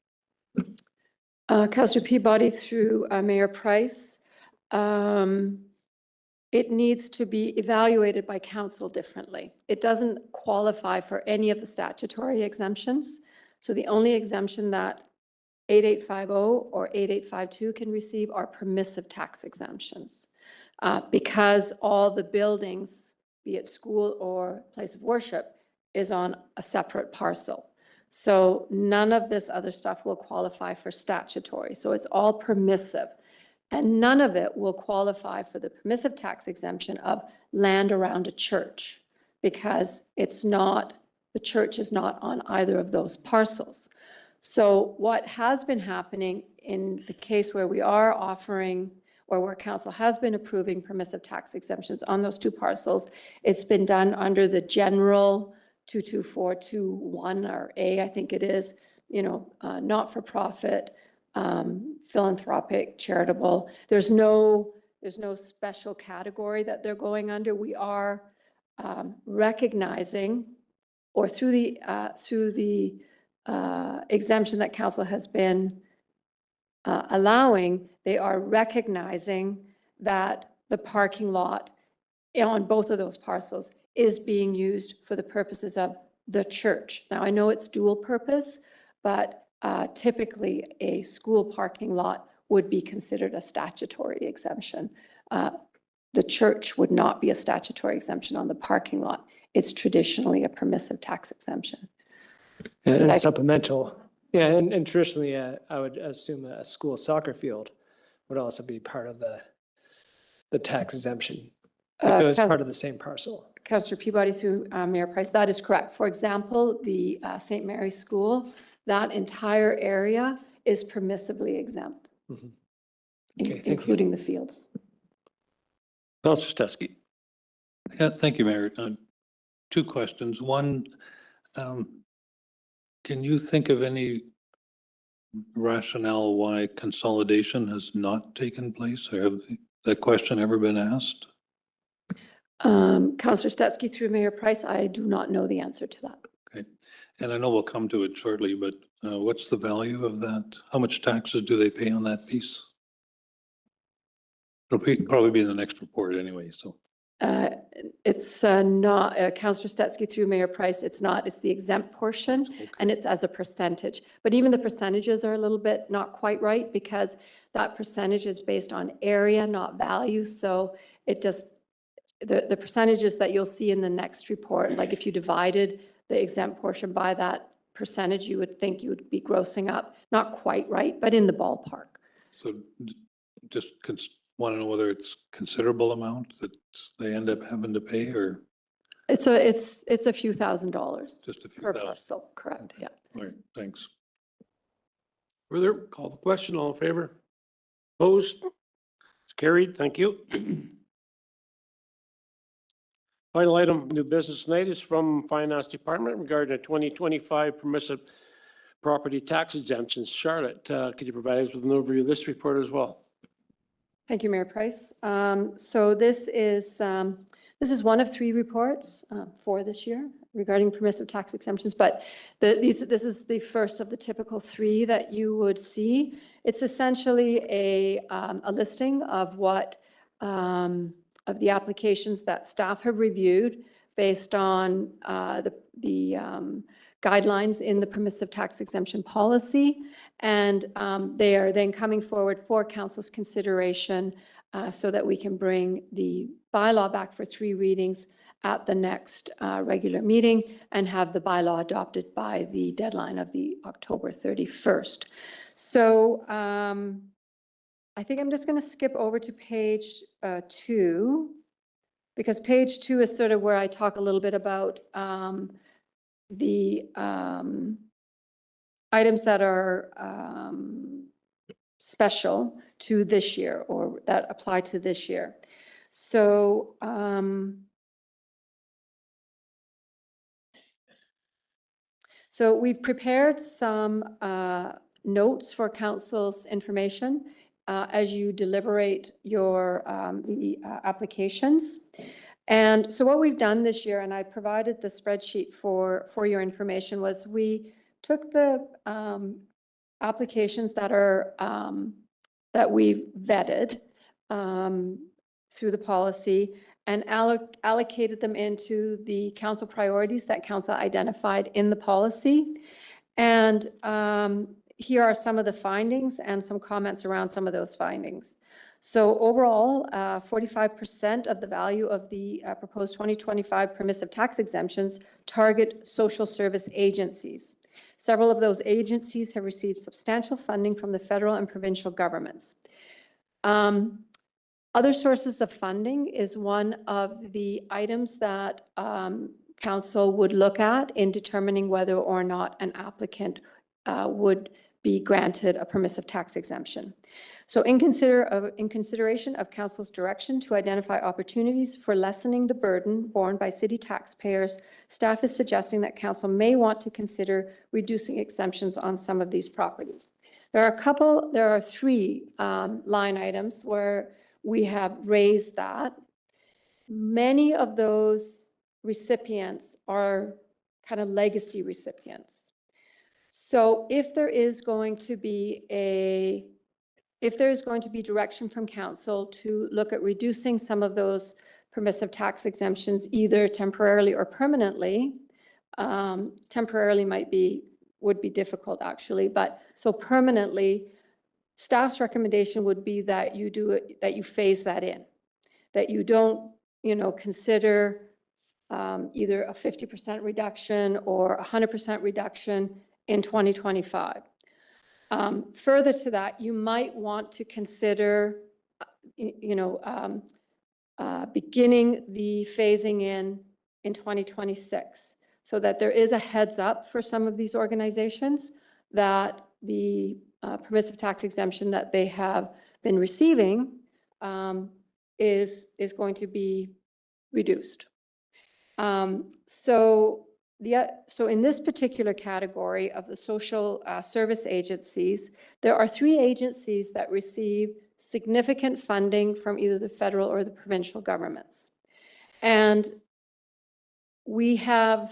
Councillor Peabody through Mayor Price. It needs to be evaluated by council differently. It doesn't qualify for any of the statutory exemptions. So the only exemption that 8850 or 8852 can receive are permissive tax exemptions. Because all the buildings, be it school or place of worship, is on a separate parcel. So none of this other stuff will qualify for statutory. So it's all permissive. And none of it will qualify for the permissive tax exemption of land around a church, because it's not, the church is not on either of those parcels. So what has been happening in the case where we are offering, or where council has been approving permissive tax exemptions on those 2 parcels, it's been done under the general 22421 or A, I think it is, not-for-profit, philanthropic, charitable. There's no special category that they're going under. We are recognizing, or through the exemption that council has been allowing, they are recognizing that the parking lot on both of those parcels is being used for the purposes of the church. Now, I know it's dual purpose, but typically a school parking lot would be considered a statutory exemption. The church would not be a statutory exemption on the parking lot. It's traditionally a permissive tax exemption. And supplemental. Yeah, and traditionally, I would assume a school soccer field would also be part of the tax exemption. If it was part of the same parcel. Councillor Peabody through Mayor Price, that is correct. For example, the St. Mary's School, that entire area is permissively exempt, Okay, including the fields. Councillor Teske. Yeah, thank you, Mayor. 2 questions. One, can you think of any rationale why consolidation has not taken place? Or have that question ever been asked? Councillor Stetsky through Mayor Price, I do not know the answer to that. Okay. And I know we'll come to it shortly, but what's the value of that? How much taxes do they pay on that piece? Probably be in the next report anyway, so. It's not, Councillor Stetsky through Mayor Price, it's not, it's the exempt portion, and it's as a percentage. But even the percentages are a little bit not quite right, because that percentage is based on area, not value. So it just, the percentages that you'll see in the next report, like if you divided the exempt portion by that percentage, you would think you would be grossing up, not quite right, but in the ballpark. So just want to know whether it's considerable amount that they end up having to pay, or It's a few $1,000s just a few per thousand? parcel, correct, yeah. All right, thanks. Further, call the question. All in favor? Opposed? It's carried. Thank you. Final item, new business tonight is from Finance Department regarding a 2025 permissive property tax exemptions. Charlotte, could you provide us with an overview of this report as well? Thank you, Mayor Price. So this is one of 3 reports for this year regarding permissive tax exemptions, but this is the first of the typical 3 that you would see. It's essentially a listing of what of the applications that staff have reviewed based on the guidelines in the permissive tax exemption policy. And they are then coming forward for council's consideration so that we can bring the bylaw back for 3 readings at the next regular meeting and have the bylaw adopted by the deadline of the October 31st. So I think I'm just going to skip over to page 2, because page 2 is sort of where I talk a little bit about the items that are special to this year, or that apply to this year. So so we've prepared some notes for council's information as you deliberate your applications. And so what we've done this year, and I provided the spreadsheet for your information, was we took the applications that are that we've vetted through the policy and allocated them into the council priorities that council identified in the policy. And here are some of the findings and some comments around some of those findings. So overall, 45% of the value of the proposed 2025 permissive tax exemptions target social service agencies. Several of those agencies have received substantial funding from the federal and provincial governments. Other sources of funding is one of the items that council would look at in determining whether or not an applicant would be granted a permissive tax exemption. So in consideration of council's direction to identify opportunities for lessening the burden borne by city taxpayers, staff is suggesting that council may want to consider reducing exemptions on some of these properties. There are 3 line items where we have raised that. Many of those recipients are kind of legacy recipients. So if there is going to be direction from council to look at reducing some of those permissive tax exemptions, either temporarily or permanently, temporarily would be difficult actually, but so permanently, staff's recommendation would be that you phase that in, that you don't, consider either a 50% reduction or 100% reduction in 2025. Further to that, you might want to consider, beginning the phasing in 2026, so that there is a heads up for some of these organizations that the permissive tax exemption that they have been receiving is going to be reduced. So so in this particular category of the social service agencies, there are 3 agencies that receive significant funding from either the federal or the provincial governments. And we have,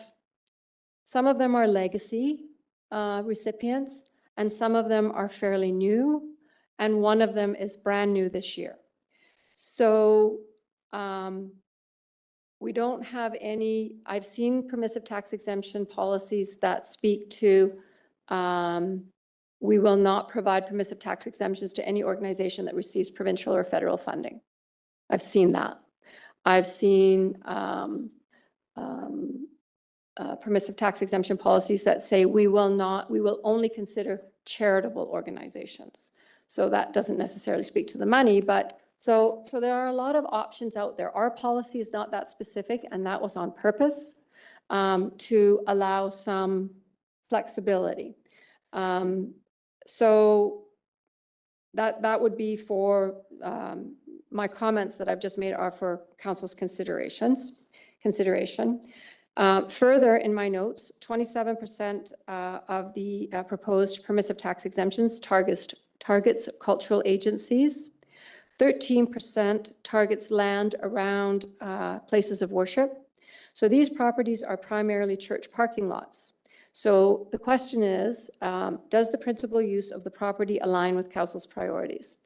some of them are legacy recipients, and some of them are fairly new, and one of them is brand new this year. So we don't have any, I've seen permissive tax exemption policies that speak to we will not provide permissive tax exemptions to any organization that receives provincial or federal funding. I've seen that. I've seen permissive tax exemption policies that say we will only consider charitable organizations. So that doesn't necessarily speak to the money, but so there are a lot of options out there. Our policy is not that specific, and that was on purpose to allow some flexibility. So that would be for my comments that I've just made are for council's consideration. Further in my notes, 27% of the proposed permissive tax exemptions targets cultural agencies. 13% targets land around places of worship. So these properties are primarily church parking lots. So the question is, does the principal use of the property align with council's priorities?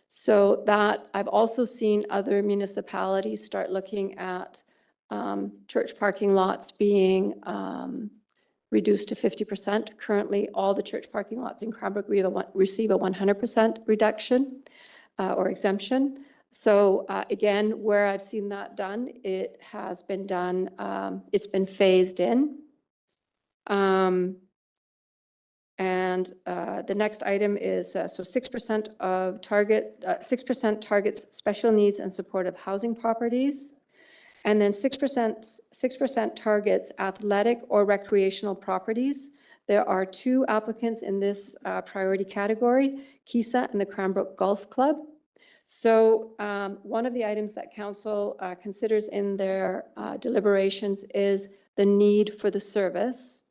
So that I've also seen other municipalities start looking at church parking lots being reduced to 50%. Currently, all the church parking lots in Cranbrook receive a 100% reduction or exemption. So again, where I've seen that done, it has been done, it's been phased in. And the next item is, so 6% of 6% targets special needs and supportive housing properties. And then 6% targets athletic or recreational properties. There are 2 applicants in this priority category, KISA and the Cranbrook Golf Club. So one of the items that council considers in their deliberations is the need for the service.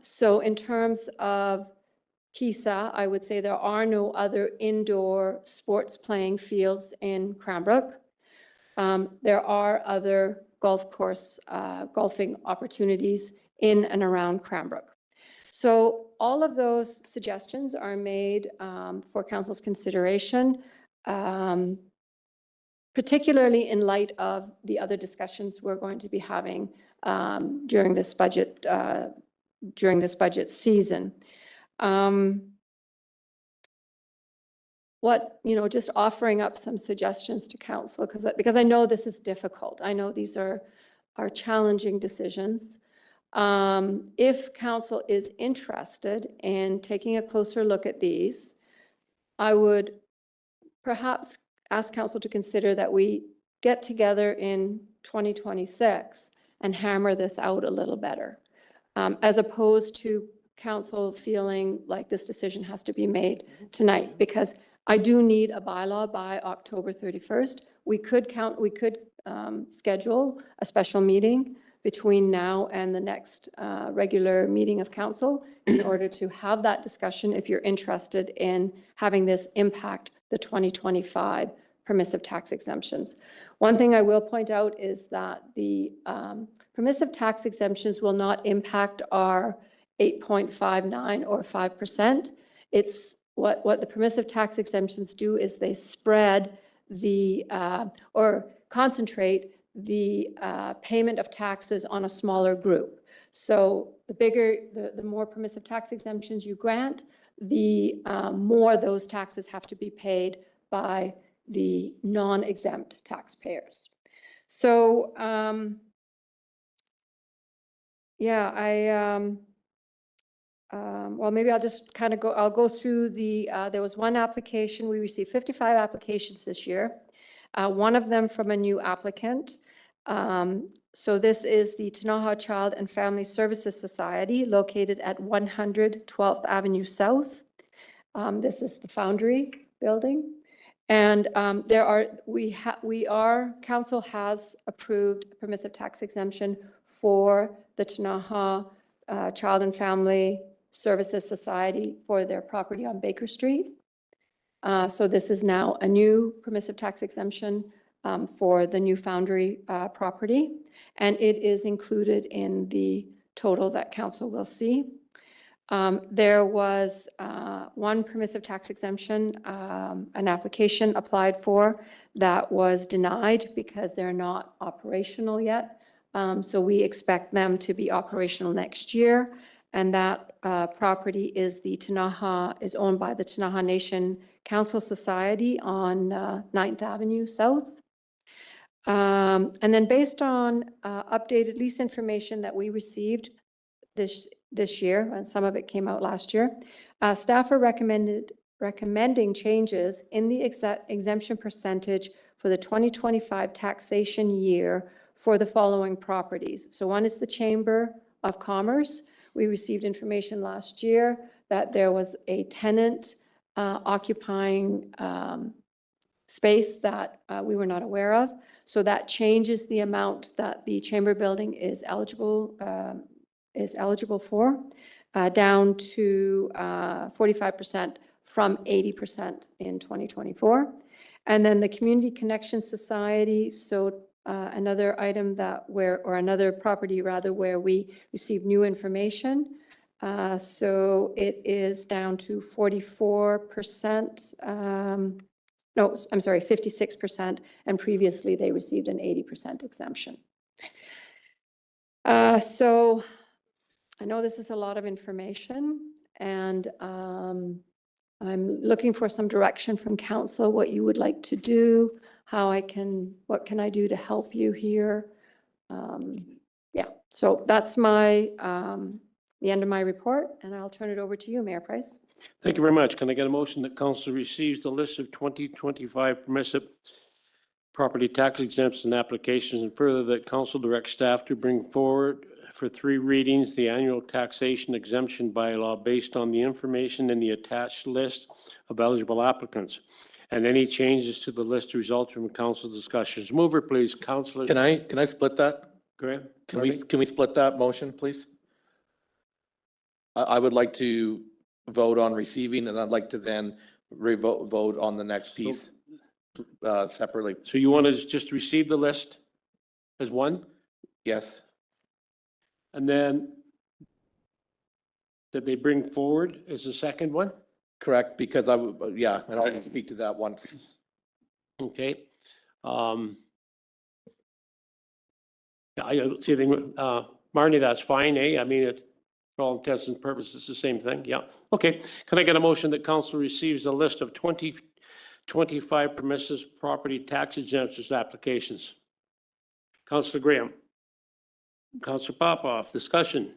So in terms of KISA, I would say there are no other indoor sports playing fields in Cranbrook. There are other golf course golfing opportunities in and around Cranbrook. So all of those suggestions are made for council's consideration, particularly in light of the other discussions we're going to be having during this budget season. Just offering up some suggestions to council, because I know this is difficult. I know these are challenging decisions. If council is interested in taking a closer look at these, I would perhaps ask council to consider that we get together in 2026 and hammer this out a little better, as opposed to council feeling like this decision has to be made tonight, because I do need a bylaw by October 31st. We could schedule a special meeting between now and the next regular meeting of council in order to have that discussion if you're interested in having this impact the 2025 permissive tax exemptions. One thing I will point out is that the permissive tax exemptions will not impact our 8.59 or 5%. It's what the permissive tax exemptions do is they spread the or concentrate the payment of taxes on a smaller group. So the more permissive tax exemptions you grant, the more those taxes have to be paid by the non-exempt taxpayers. So well, maybe I'll just kind of go through there was one application, we received 55 applications this year. One of them from a new applicant. So this is the Tanaha Child and Family Services Society located at 100 12th Avenue South. This is the Foundry building. And council has approved a permissive tax exemption for the Tanaha Child and Family Services Society for their property on Baker Street. So this is now a new permissive tax exemption for the new Foundry property, and it is included in the total that council will see. There was one permissive tax exemption, an application applied for that was denied because they're not operational yet. So we expect them to be operational next year. And that property is is owned by the Tanaha Nation Council Society on 9th Avenue South. And then based on updated lease information that we received this year, and some of it came out last year, staff are recommending changes in the exemption percentage for the 2025 taxation year for the following properties. So one is the Chamber of Commerce. We received information last year that there was a tenant occupying space that we were not aware of. So that changes the amount that the Chamber building is eligible for, down to 45% from 80% in 2024. And then the Community Connection Society, so another item or another property rather, where we received new information. So it is down to 44%, no, I'm sorry, 56%, and previously they received an 80% exemption. So I know this is a lot of information, and I'm looking for some direction from council, what you would like to do, what can I do to help you here? Yeah, so that's the end of my report, and I'll turn it over to you, Mayor Price. Thank you very much. Can I get a motion that council receives the list of 2025 permissive property tax exemptions and applications, and further that council directs staff to bring forward for 3 readings the annual taxation exemption bylaw based on the information in the attached list of eligible applicants, and any changes to the list result from council discussions. Mover, please. Councilor. Can I split that? Graham? Can we split that motion, please? I would like to vote on receiving, and I'd like to then vote on the next piece separately. So you want to just receive the list as one? Yes. And then that they bring forward as a second one? Correct, because yeah, and I'll speak to that once. Okay. I don't see anything, Marnie, that's fine, eh? I mean, it's for all intents and purposes, it's the same thing, yeah. Okay, can I get a motion that council receives a list of 2025 permissive property tax exemptions applications? Councilor Graham. Councilor Popoff, discussion.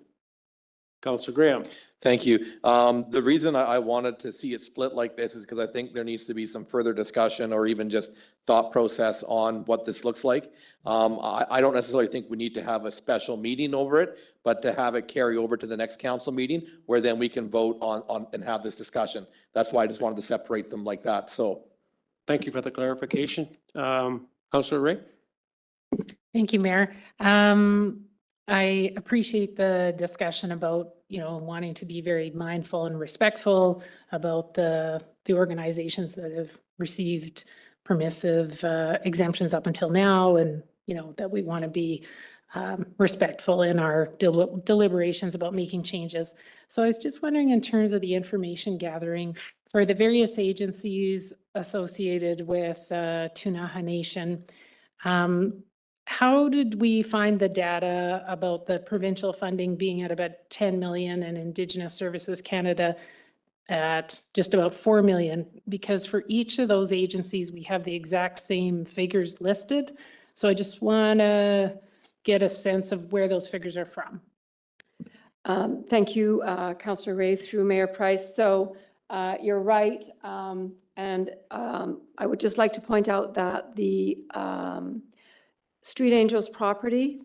Councilor Graham. Thank you. The reason I wanted to see it split like this is because I think there needs to be some further discussion or even just thought process on what this looks like. I don't necessarily think we need to have a special meeting over it, but to have it carry over to the next council meeting where then we can vote on and have this discussion. That's why I just wanted to separate them like that. So. Thank you for the clarification. Councilor Ray. Thank you, Mayor. I appreciate the discussion about, wanting to be very mindful and respectful about the organizations that have received permissive exemptions up until now, and, that we want to be respectful in our deliberations about making changes. So I was just wondering, in terms of the information gathering for the various agencies associated with Tanaha Nation, how did we find the data about the provincial funding being at about 10 million and Indigenous Services Canada at just about 4 million? Because for each of those agencies, we have the exact same figures listed. So I just want to get a sense of where those figures are from. Thank you, Councillor Ray, through Mayor Price. So you're right. And I would just like to point out that the Street Angels property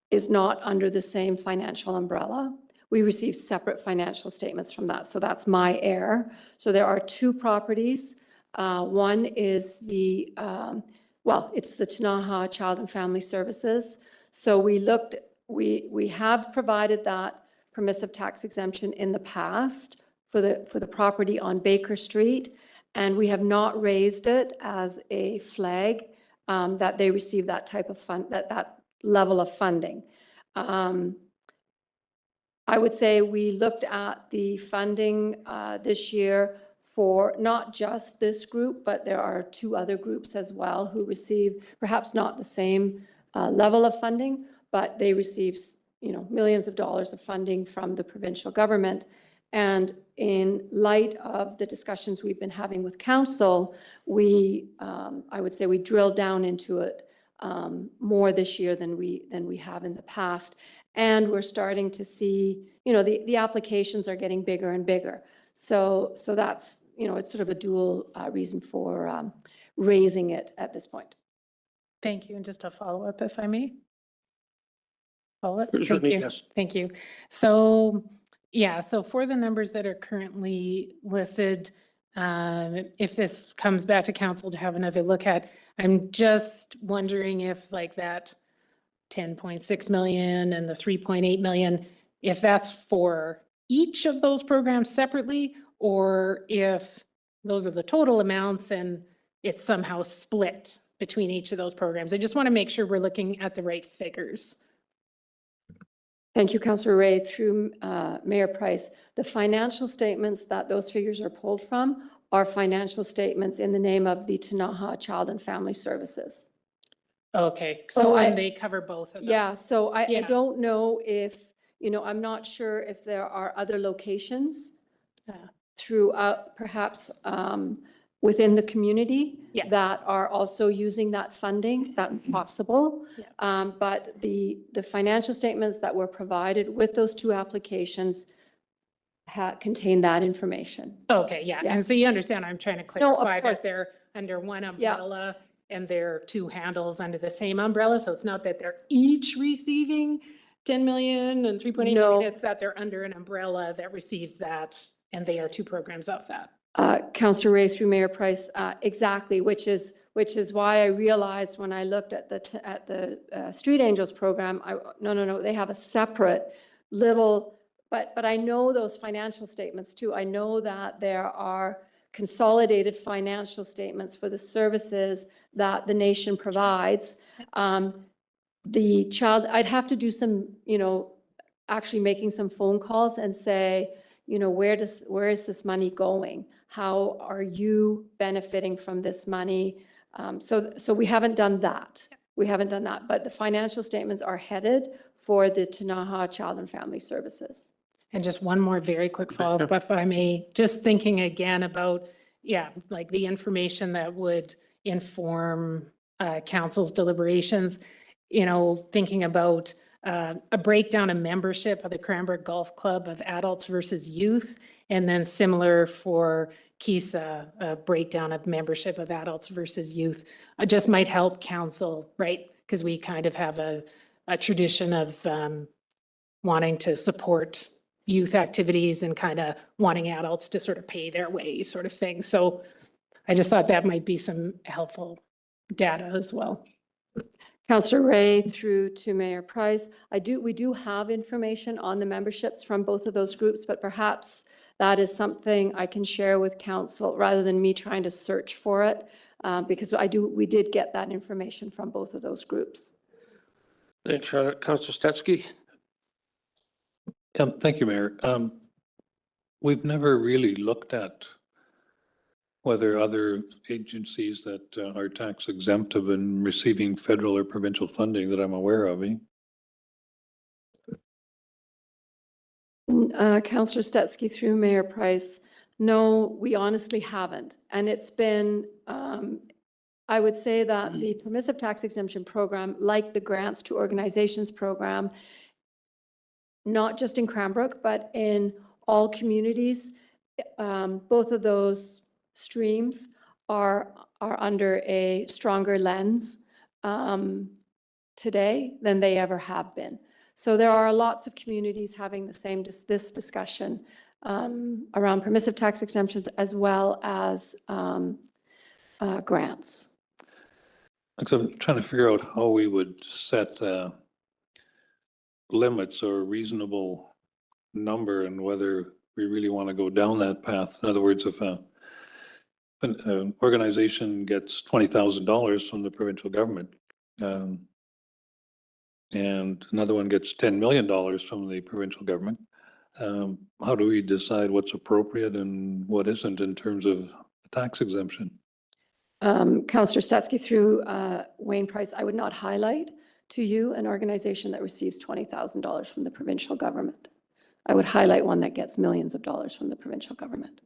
is not under the same financial umbrella. We received separate financial statements from that, so that's my error. So there are 2 properties. One is it's the Ktunaxa Child and Family Services. So we have provided that permissive tax exemption in the past for the property on Baker Street, and we have not raised it as a flag that they receive that type of that level of funding. I would say we looked at the funding this year for not just this group, but there are 2 other groups as well who receive perhaps not the same level of funding, but they receive, millions of dollars of funding from the provincial government. And in light of the discussions we've been having with council, I would say we drilled down into it more this year than we have in the past. And we're starting to see, the applications are getting bigger and bigger. So that's, it's sort of a dual reason for raising it at this point. Thank you. And just a follow-up, if I may. Follow-up? Certainly, Thank you. yes. Thank you. So, yeah, so for the numbers that are currently listed, if this comes back to council to have another look at, I'm just wondering if like that 10.6 million and the 3.8 million, if that's for each of those programs separately, or if those are the total amounts and it's somehow split between each of those programs. I just want to make sure we're looking at the right figures. Thank you, Councillor Ray. Through Mayor Price, the financial statements that those figures are pulled from are financial statements in the name of the Ktunaxa Child and Family Services. Okay, So so and they cover both of them? Yeah, so I Yeah. don't know if, I'm not sure if there are other locations throughout, perhaps within the community that are also using that funding. That's possible. But the financial statements that were provided with those 2 applications contain that information. Okay, yeah, and so you understand, I'm trying to No, of clarify course. that they're under one umbrella and they're 2 handles under the same umbrella, so it's not that they're each receiving 10 million and 3.8 No. million, it's that they're under an umbrella that receives that, and they are 2 programs of that. Councillor Ray, through Mayor Price, exactly, which is why I realized when I looked at the Street Angels program, no, they have a separate little, but I know those financial statements too. I know that there are consolidated financial statements for the services that the nation provides. I'd have to do some, actually making some phone calls and say, where is this money going? How are you benefiting from this money? So we haven't done that. We haven't done that, but the financial statements are headed for the Ktunaxa Child and Family Services. And just one more very quick follow-up, if I may, just thinking again about, like the information that would inform council's deliberations, thinking about a breakdown of membership of the Cranbrook Golf Club of adults versus youth, and then similar for KISA, a breakdown of membership of adults versus youth. It just might help council, right? Because we kind of have a tradition of wanting to support youth activities and kind of wanting adults to sort of pay their way sort of thing. So I just thought that might be some helpful data as well. Councillor Ray, through to Mayor Price, we do have information on the memberships from both of those groups, but perhaps that is something I can share with council rather than me trying to search for it, because we did get that information from both of those groups. Thanks, Charlotte. Councillor Stetsky? Thank you, Mayor. We've never really looked at whether other agencies that are tax exempt have been receiving federal or provincial funding that I'm aware of. Councillor Stetsky, through Mayor Price, no, we honestly haven't. And it's been, I would say that the permissive tax exemption program, like the grants to organizations program, not just in Cranbrook, but in all communities, both of those streams are under a stronger lens today than they ever have been. So there are lots of communities having this discussion around permissive tax exemptions, as well as grants. So I'm trying to figure out how we would set limits or reasonable number and whether we really want to go down that path. In other words, if an organization gets $20,000 from the provincial government, and another one gets $10 million from the provincial government, how do we decide what's appropriate and what isn't in terms of tax exemption? Councillor Stetsky, through Wayne Price, I would not highlight to you an organization that receives $20,000 from the provincial government. I would highlight one that gets millions of dollars from the provincial government.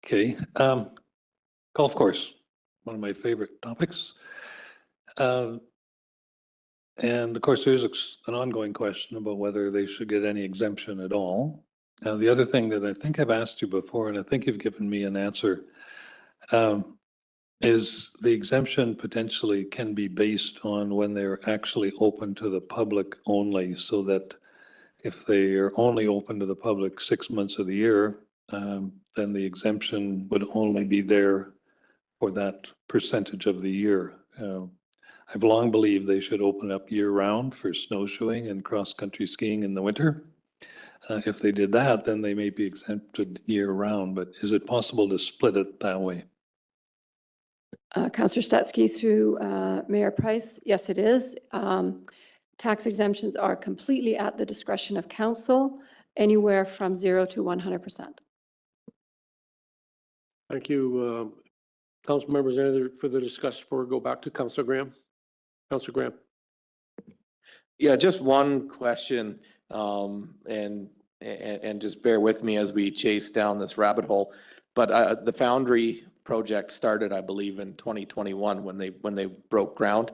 Okay, golf course, one of my favorite topics. And of course, there's an ongoing question about whether they should get any exemption at all. The other thing that I think I've asked you before, and I think you've given me an answer, is the exemption potentially can be based on when they're actually open to the public only, so that if they are only open to the public 6 months of the year, then the exemption would only be there for that percentage of the year. I've long believed they should open up year-round for snowshoeing and cross-country skiing in the winter. If they did that, then they may be exempted year-round, but is it possible to split it that way? Councillor Stetsky, through Mayor Price, yes, it is. Tax exemptions are completely at the discretion of council, anywhere from 0 to 100%. Thank you. Council members, any other further discussion before we go back to Councillor Graham? Councillor Graham. Yeah, just one question, and just bear with me as we chase down this rabbit hole. But the Foundry project started, I believe, in 2021 when they broke ground.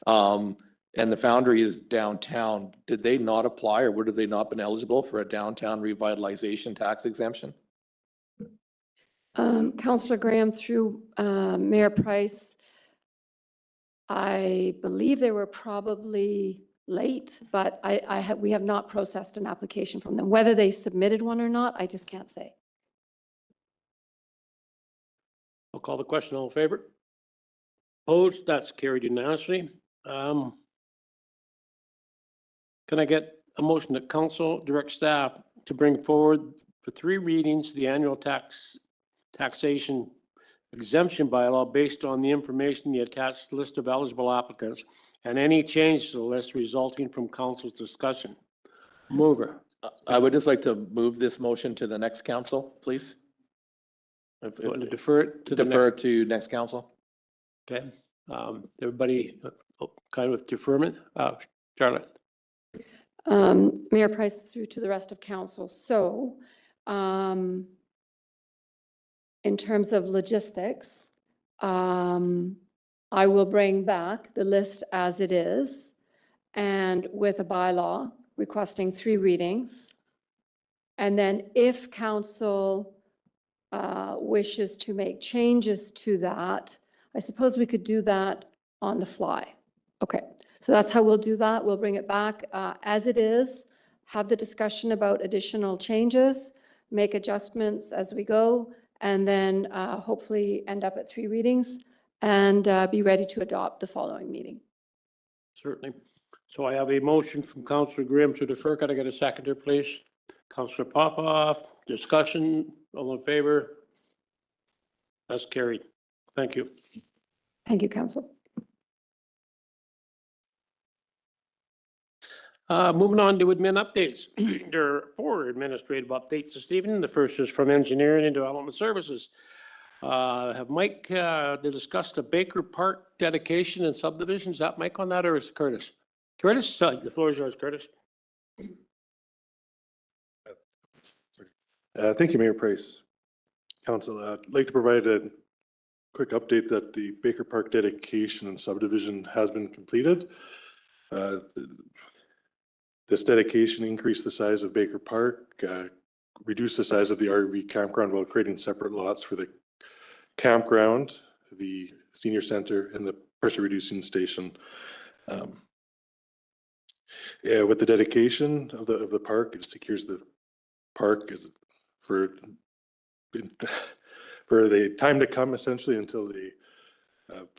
And the Foundry is downtown. Did they not apply, or would have they not been eligible for a downtown revitalization tax exemption? Councillor Graham, through Mayor Price, I believe they were probably late, but we have not processed an application from them. Whether they submitted one or not, I just can't say. I'll call the question. All in favor? Opposed? That's carried unanimously. Can I get a motion that council direct staff to bring forward for 3 readings the annual taxation exemption bylaw based on the information in the attached list of eligible applicants and any change to the list resulting from council's discussion? Mover. I would just like to move this motion to the next council, please. Want to defer it to the Defer to next council. Okay. Everybody kind of with deferment? Charlotte. Mayor Price, through to the rest of council. So in terms of logistics, I will bring back the list as it is and with a bylaw requesting 3 readings. And then if council wishes to make changes to that, I suppose we could do that on the fly. Okay, so that's how we'll do that. We'll bring it back as it is, have the discussion about additional changes, make adjustments as we go, and then hopefully end up at 3 readings and be ready to adopt the following meeting. Certainly. So I have a motion from Councillor Graham to defer. Can I get a seconder, please? Councillor Popoff, discussion, all in favor? That's carried. Thank you. Thank you, council. Moving on to admin updates. There are 4 administrative updates this evening. The first is from Engineering and Development Services. Have Mike discussed the Baker Park dedication and subdivision? Is that Mike on that, or is it Curtis? Curtis, the floor is yours, Curtis. Thank you, Mayor Price. Council, I'd like to provide a quick update that the Baker Park dedication and subdivision has been completed. This dedication increased the size of Baker Park, reduced the size of the RV campground while creating separate lots for the campground, the senior center, and the pressure reducing station. With the dedication of the park, it secures the park for for the time to come essentially until the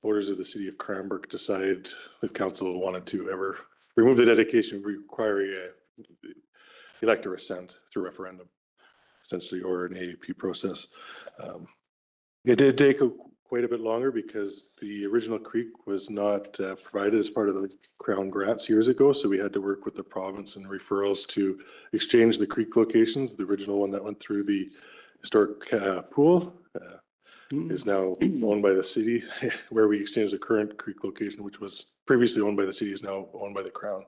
voters of the city of Cranbrook decide if council wanted to ever remove the dedication, require elect or assent through referendum, essentially, or an AAP process. It did take quite a bit longer because the original creek was not provided as part of the Crown grants years ago. So we had to work with the province and referrals to exchange the creek locations. The original one that went through the historic pool is now owned by the city, where we exchanged the current creek location, which was previously owned by the city, is now owned by the Crown.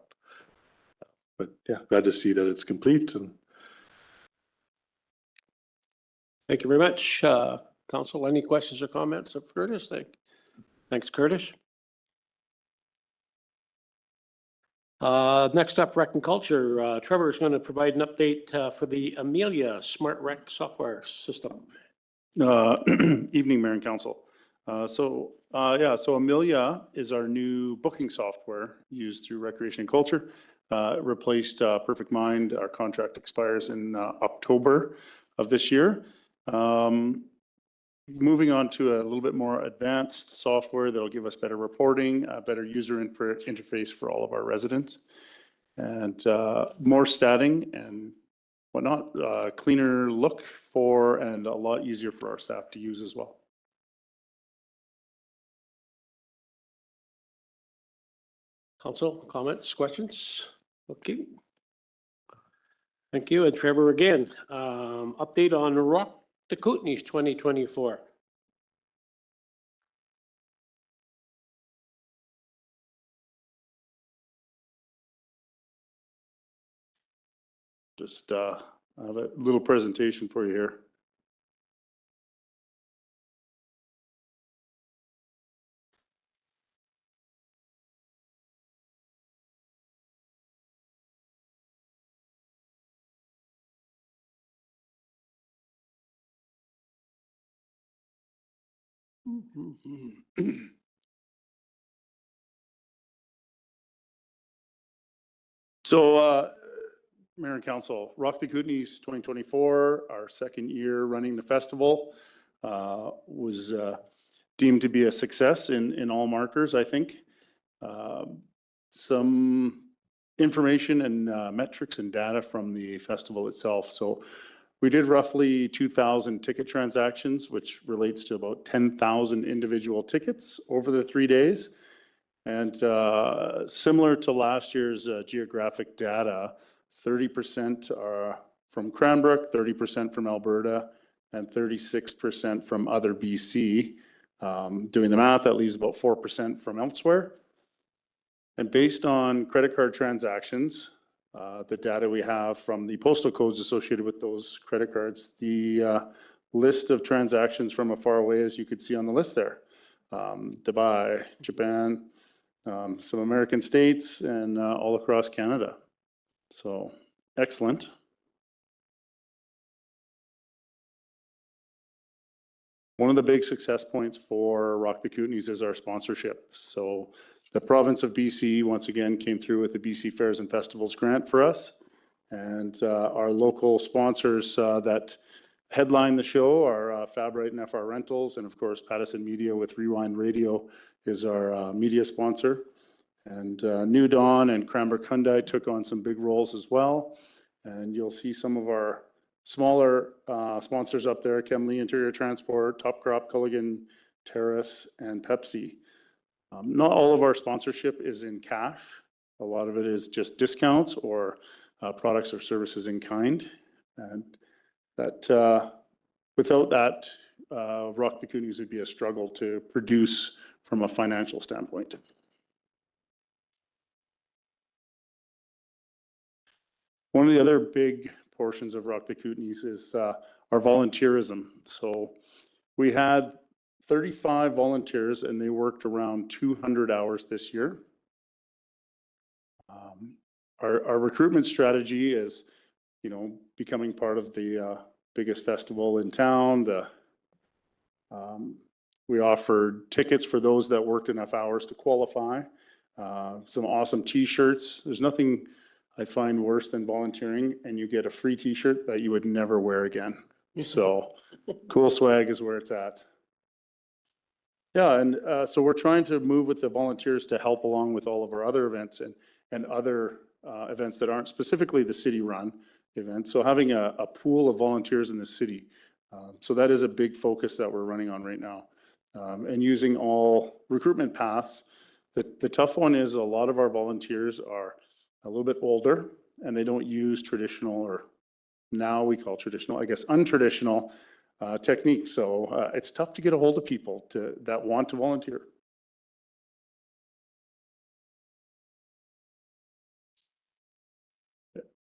But yeah, glad to see that it's complete. And Thank you very much. Council, any questions or comments of Curtis? Thanks, Curtis. Next up, Rec and Culture. Trevor is going to provide an update for the Amelia Smart Rec software system. Evening, Mayor and Council. So Amelia is our new booking software used through Recreation and Culture. It replaced Perfect Mind. Our contract expires in October of this year. Moving on to a little bit more advanced software that'll give us better reporting, a better user interface for all of our residents, and more statting and whatnot, cleaner look for, and a lot easier for our staff to use as well. Council, comments, questions? Okay. Thank you. And Trevor again, update on Rock the Kootenays 2024. Just I have a little presentation for you here. So, Mayor and Council, Rock the Kootenays 2024, our second year running the festival, was deemed to be a success in all markers, I think. Some information and metrics and data from the festival itself. So we did roughly 2,000 ticket transactions, which relates to about 10,000 individual tickets over the 3 days. And similar to last year's geographic data, 30% are from Cranbrook, 30% from Alberta, and 36% from other BC. Doing the math, that leaves about 4% from elsewhere. And based on credit card transactions, the data we have from the postal codes associated with those credit cards, the list of transactions from afar away, as you could see on the list there. Dubai, Japan, some American states, and all across Canada. So, excellent. One of the big success points for Rock the Kootenays is our sponsorship. So the province of BC, once again, came through with the BC Fairs and Festivals grant for us. And our local sponsors that headline the show are Fabright and FR Rentals, and of course, Pattison Media with Rewind Radio is our media sponsor. And New Dawn and Cranbrook Hyundai took on some big roles as well. And you'll see some of our smaller sponsors up there: Chemly Interior Transport, Top Crop, Culligan Terrace, and Pepsi. Not all of our sponsorship is in cash. A lot of it is just discounts or products or services in kind. And that without that, Rock the Kootenays would be a struggle to produce from a financial standpoint. One of the other big portions of Rock the Kootenays is our volunteerism. So we had 35 volunteers and they worked around 200 hours this year. Our recruitment strategy is, becoming part of the biggest festival in town. We offered tickets for those that worked enough hours to qualify. Some awesome t-shirts. There's nothing I find worse than volunteering and you get a free t-shirt that you would never wear again. So cool swag is where it's at. Yeah, and so we're trying to move with the volunteers to help along with all of our other events and other events that aren't specifically the city-run events. So having a pool of volunteers in the city. So that is a big focus that we're running on right now. And using all recruitment paths. The tough one is a lot of our volunteers are a little bit older and they don't use traditional, or now we call traditional, I guess, untraditional techniques. So it's tough to get a hold of people that want to volunteer.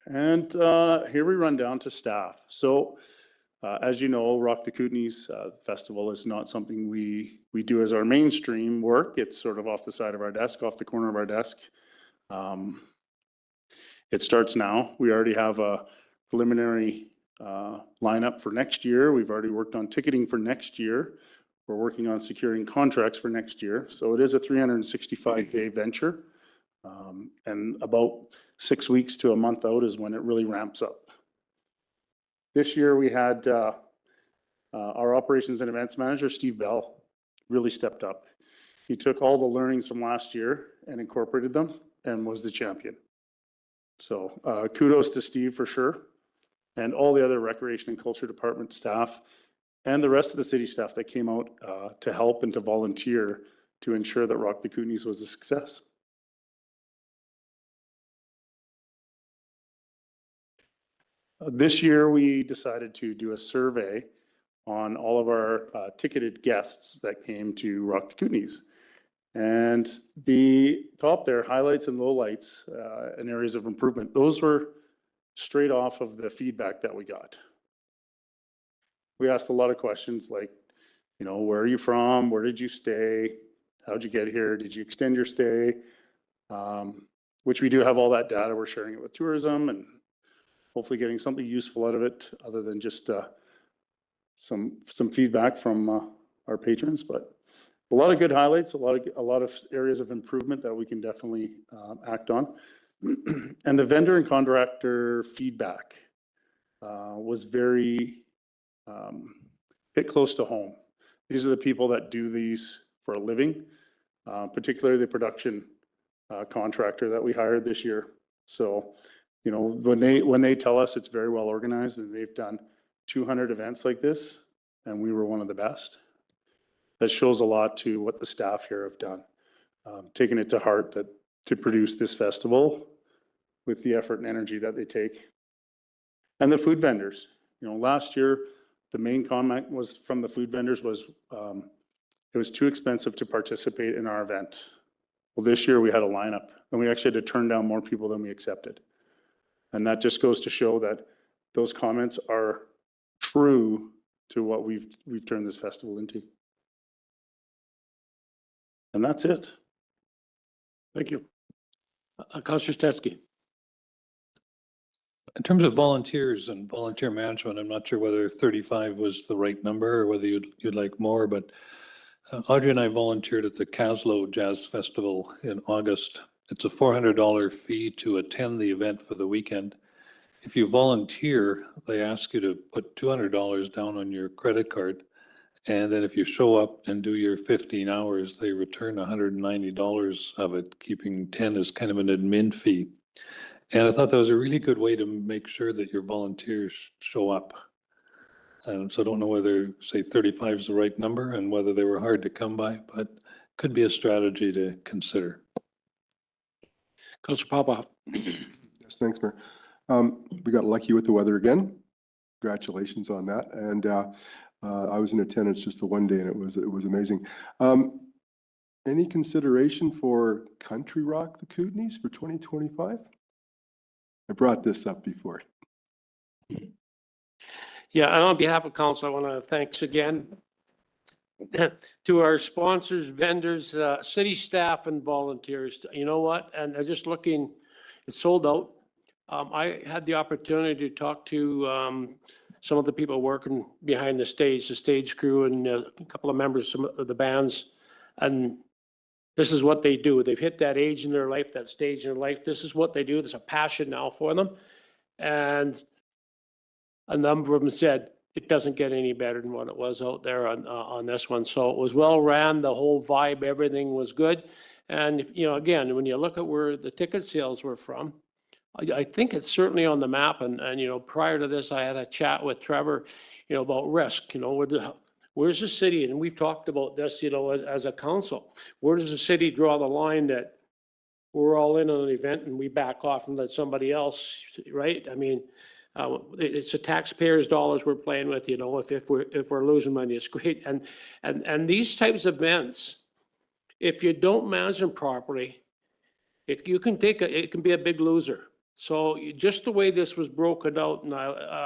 And here we run down to staff. So as you know, Rock the Kootenays Festival is not something we do as our mainstream work. It's sort of off the side of our desk, off the corner of our desk. It starts now. We already have a preliminary lineup for next year. We've already worked on ticketing for next year. We're working on securing contracts for next year. So it is a 365-day venture. And about 6 weeks to a month out is when it really ramps up. This year we had our operations and events manager, Steve Bell, really stepped up. He took all the learnings from last year and incorporated them and was the champion. So kudos to Steve for sure. And all the other recreation and culture department staff and the rest of the city staff that came out to help and to volunteer to ensure that Rock the Kootenays was a success. This year, we decided to do a survey on all of our ticketed guests that came to Rock the Kootenays. And the top there, highlights and lowlights and areas of improvement, those were straight off of the feedback that we got. We asked a lot of questions like, you know, where are you from? Where did you stay? How'd you get here? Did you extend your stay? Which we do have all that data. We're sharing it with tourism and hopefully getting something useful out of it other than just some feedback from our patrons. But a lot of good highlights, a lot of areas of improvement that we can definitely act on. And the vendor and contractor feedback was very hit close to home. These are the people that do these for a living, particularly the production contractor that we hired this year. So, you know, when they tell us it's very well organized and they've done 200 events like this, and we were one of the best, that shows a lot to what the staff here have done, taking it to heart that to produce this festival with the effort and energy that they take. And the food vendors, you know, last year, the main comment was from the food vendors was it was too expensive to participate in our event. Well, this year we had a lineup and we actually had to turn down more people than we accepted. And that just goes to show that those comments are true to what we've turned this festival into. And that's it. Thank you. Councillor Stetsky. In terms of volunteers and volunteer management, I'm not sure whether 35 was the right number or whether you'd like more, but Audrey and I volunteered at the Caslow Jazz Festival in August. It's a $400 fee to attend the event for the weekend. If you volunteer, they ask you to put $200 down on your credit card. And then if you show up and do your 15 hours, they return $190 of it, keeping 10 as kind of an admin fee. And I thought that was a really good way to make sure that your volunteers show up. And so I don't know whether, say, 35 is the right number and whether they were hard to come by, but could be a strategy to consider. Councillor Popoff. Yes, thanks, Mayor. We got lucky with the weather again. Congratulations on that. And I was in attendance just the one day, and it was amazing. Any consideration for Country Rock the Kootenays for 2025? I brought this up before. Yeah, and on behalf of council, I want to thanks again to our sponsors, vendors, city staff, and volunteers. You know what? And just looking, it's sold out. I had the opportunity to talk to some of the people working behind the stage crew, and a couple of members of the bands. And this is what they do. They've hit that age in their life, that stage in their life. This is what they do. There's a passion now for them. And a number of them said, it doesn't get any better than what it was out there on this one. So it was well ran, the whole vibe, everything was good. And if, you know, again, when you look at where the ticket sales were from, I think it's certainly on the map. And, you know, prior to this, I had a chat with Trevor, you know, about risk, you know, where's the city? And we've talked about this, you know, as a council, where does the city draw the line that we're all in on an event and we back off and let somebody else, right? I mean, it's the taxpayers' dollars we're playing with, you know, if we're losing money, it's great. And these types of events, if you don't manage them properly, it can be a big loser. So just the way this was broken out, and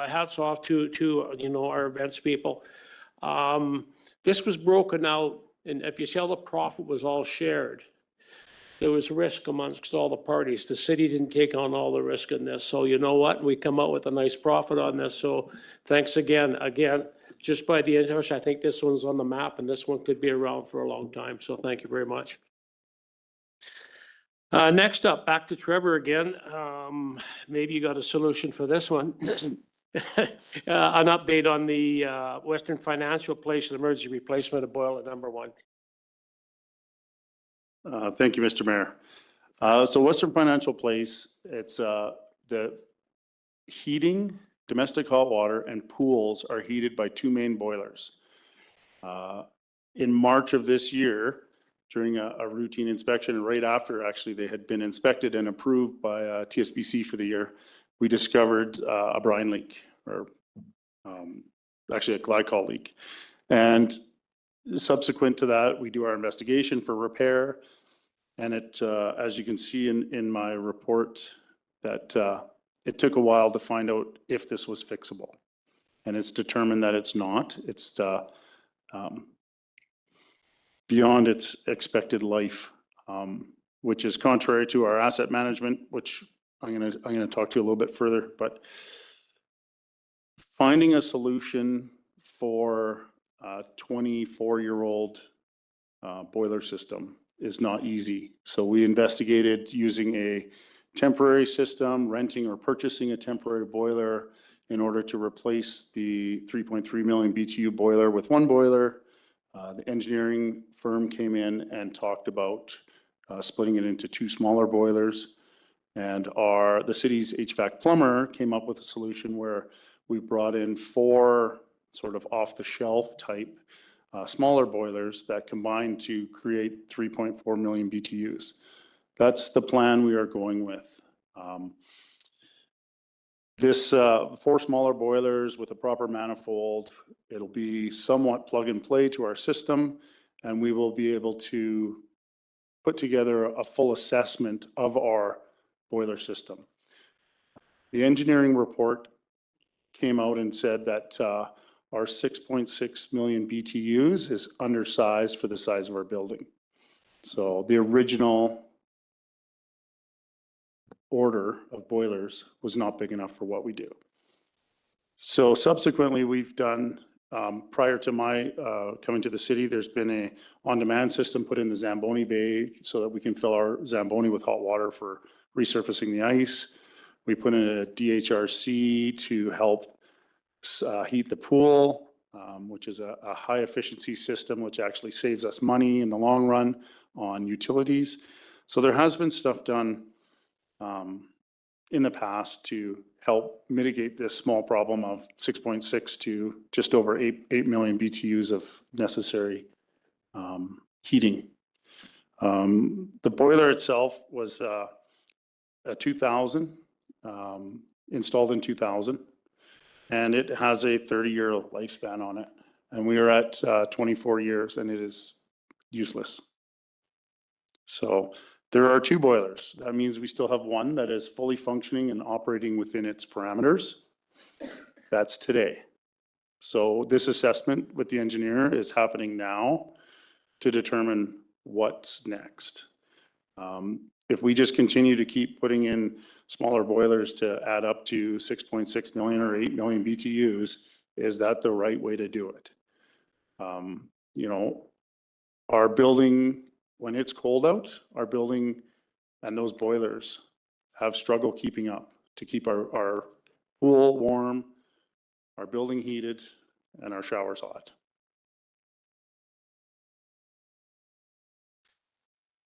hats off to you know, our events people. This was broken out, and if you see how the profit was all shared, there was risk amongst all the parties. The city didn't take on all the risk in this. So you know what? We come out with a nice profit on this. So thanks again. Again, just by the interest, I think this one's on the map and this one could be around for a long time. So thank you very much. Next up, back to Trevor again. Maybe you got a solution for this one. An update on the Western Financial Place emergency replacement of boiler number 1. Thank you, Mr. Mayor. So Western Financial Place, it's the heating, domestic hot water, and pools are heated by 2 main boilers. In March of this year, during a routine inspection, right after actually they had been inspected and approved by TSBC for the year, we discovered a brine leak, or actually a glycol leak. And subsequent to that, we do our investigation for repair. And it, as you can see in my report, that it took a while to find out if this was fixable. And it's determined that it's not. It's beyond its expected life, which is contrary to our asset management, which I'm gonna talk to you a little bit further. But finding a solution for a 24-year-old boiler system is not easy. So we investigated using a temporary system, renting or purchasing a temporary boiler in order to replace the 3.3 million BTU boiler with one boiler. The engineering firm came in and talked about splitting it into 2 smaller boilers. And the city's HVAC plumber came up with a solution where we brought in 4 sort of off-the-shelf type smaller boilers that combine to create 3.4 million BTUs. That's the plan we are going with. This 4 smaller boilers with a proper manifold, it'll be somewhat plug and play to our system, and we will be able to put together a full assessment of our boiler system. The engineering report came out and said that our 6.6 million BTUs is undersized for the size of our building. So the original order of boilers was not big enough for what we do. So subsequently, we've done, prior to my coming to the city, there's been a on-demand system put in the Zamboni Bay so that we can fill our Zamboni with hot water for resurfacing the ice. We put in a DHRC to help heat the pool, which is a high efficiency system, which actually saves us money in the long run on utilities. So there has been stuff done in the past to help mitigate this small problem of 6.6 to just over 8 million BTUs of necessary heating. The boiler itself was a 2000, installed in 2000, and it has a 30-year lifespan on it. And we are at 24 years and it is useless. So there are 2 boilers. That means we still have one that is fully functioning and operating within its parameters. That's today. So this assessment with the engineer is happening now to determine what's next. If we just continue to keep putting in smaller boilers to add up to 6.6 million or 8 million BTUs, is that the right way to do it? You know, our building, when it's cold out, our building and those boilers have struggled keeping up to keep our pool warm, our building heated, and our shower's hot.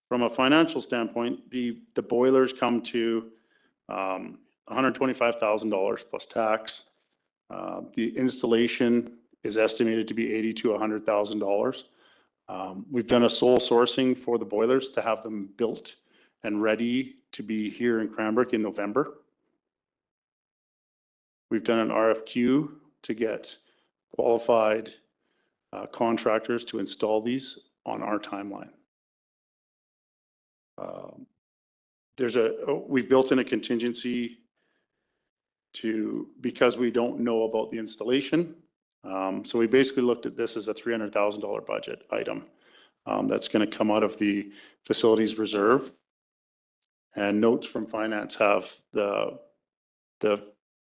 From a financial standpoint, the boilers come to $125,000 plus tax. The installation is estimated to be $80,000 to $100,000. We've done a sole sourcing for the boilers to have them built and ready to be here in Cranbrook in November. We've done an RFQ to get qualified contractors to install these on our timeline. We've built in a contingency because we don't know about the installation. So we basically looked at this as a $300,000 budget item that's going to come out of the facilities reserve. And notes from finance have the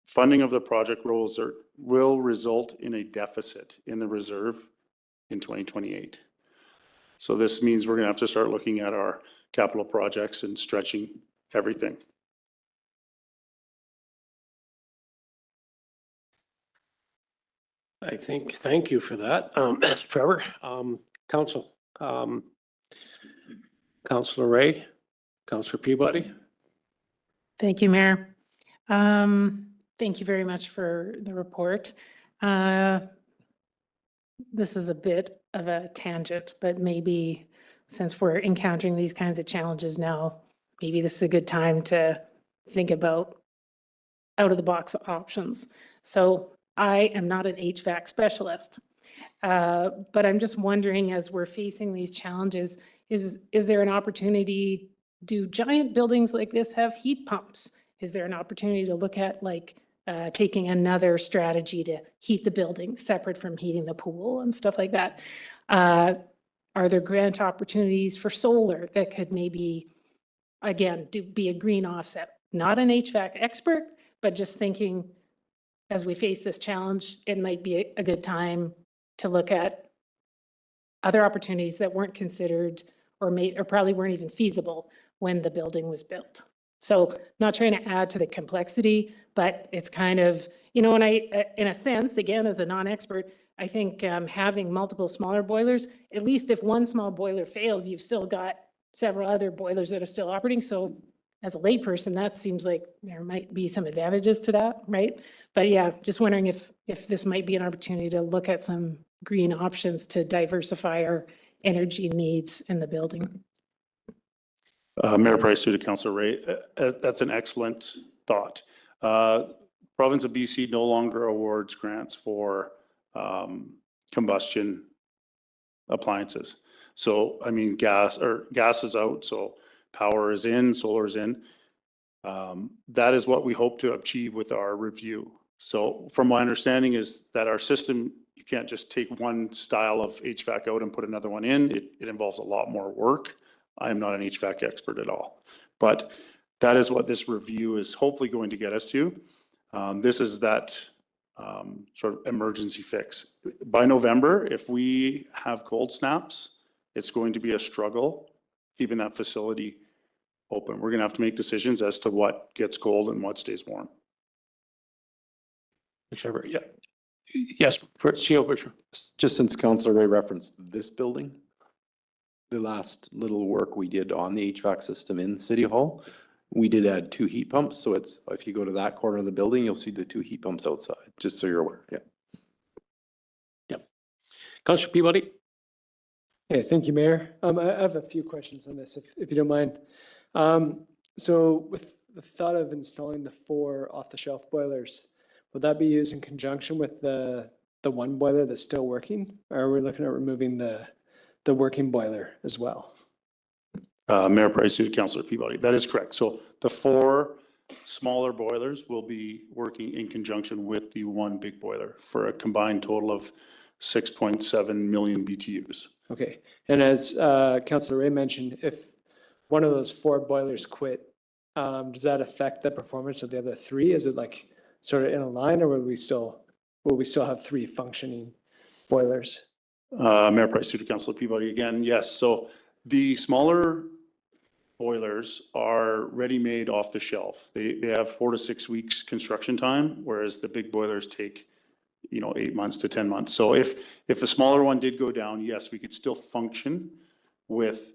funding of the project will result in a deficit in the reserve in 2028. So this means we're going to have to start looking at our capital projects and stretching everything. Thank you for that. Trevor, Council, Councilor Ray, Councilor Peabody. Thank you, Mayor. Thank you very much for the report. This is a bit of a tangent, but maybe since we're encountering these kinds of challenges now, maybe this is a good time to think about out-of-the-box options. So I am not an HVAC specialist, but I'm just wondering, as we're facing these challenges, is there an opportunity? Do giant buildings like this have heat pumps? Is there an opportunity to look at taking another strategy to heat the building separate from heating the pool and stuff like that? Are there grant opportunities for solar that could maybe, again, be a green offset? Not an HVAC expert, but just thinking as we face this challenge, it might be a good time to look at other opportunities that weren't considered or probably weren't even feasible when the building was built. So not trying to add to the complexity, but it's kind of, in a sense, again, as a non-expert, I think having multiple smaller boilers, at least if one small boiler fails, you've still got several other boilers that are still operating. So as a layperson, that seems like there might be some advantages to that, right? But yeah, just wondering if this might be an opportunity to look at some green options to diversify our energy needs in the building. Mayor Price, through to Councilor Ray, that's an excellent thought. Province of BC no longer awards grants for combustion appliances. So, I mean, gas is out, so power is in, solar is in. That is what we hope to achieve with our review. So from my understanding is that our system, you can't just take one style of HVAC out and put another one in. It involves a lot more work. I am not an HVAC expert at all, but that is what this review is hopefully going to get us to. This is that sort of emergency fix. By November, if we have cold snaps, it's going to be a struggle keeping that facility open. We're going to have to make decisions as to what gets cold and what stays warm. Trevor, yeah. Yes, CEO Fisher. Just since Councilor Ray referenced this building, the last little work we did on the HVAC system in City Hall, we did add 2 heat pumps. So it's, if you go to that corner of the building, you'll see the 2 heat pumps outside, just so you're aware. Yeah. Yep. Councilor Peabody. Yeah, thank you, Mayor. I have a few questions on this, if you don't mind. So with the thought of installing the 4 off-the-shelf boilers, will that be used in conjunction with the one boiler that's still working? Or are we looking at removing the working boiler as well? Mayor Price, to Councilor Peabody. That is correct. So the 4 smaller boilers will be working in conjunction with the 1 big boiler for a combined total of 6.7 million BTUs. Okay. And as Councilor Ray mentioned, if one of those 4 boilers quit, does that affect the performance of the other 3? Is it like sort of in a line, or will we still have 3 functioning boilers? Mayor Price, to Councilor Peabody again. Yes. So the smaller boilers are ready-made off the shelf. They have 4 to 6 weeks construction time, whereas the big boilers take 8 months to 10 months. So if a smaller one did go down, yes, we could still function with,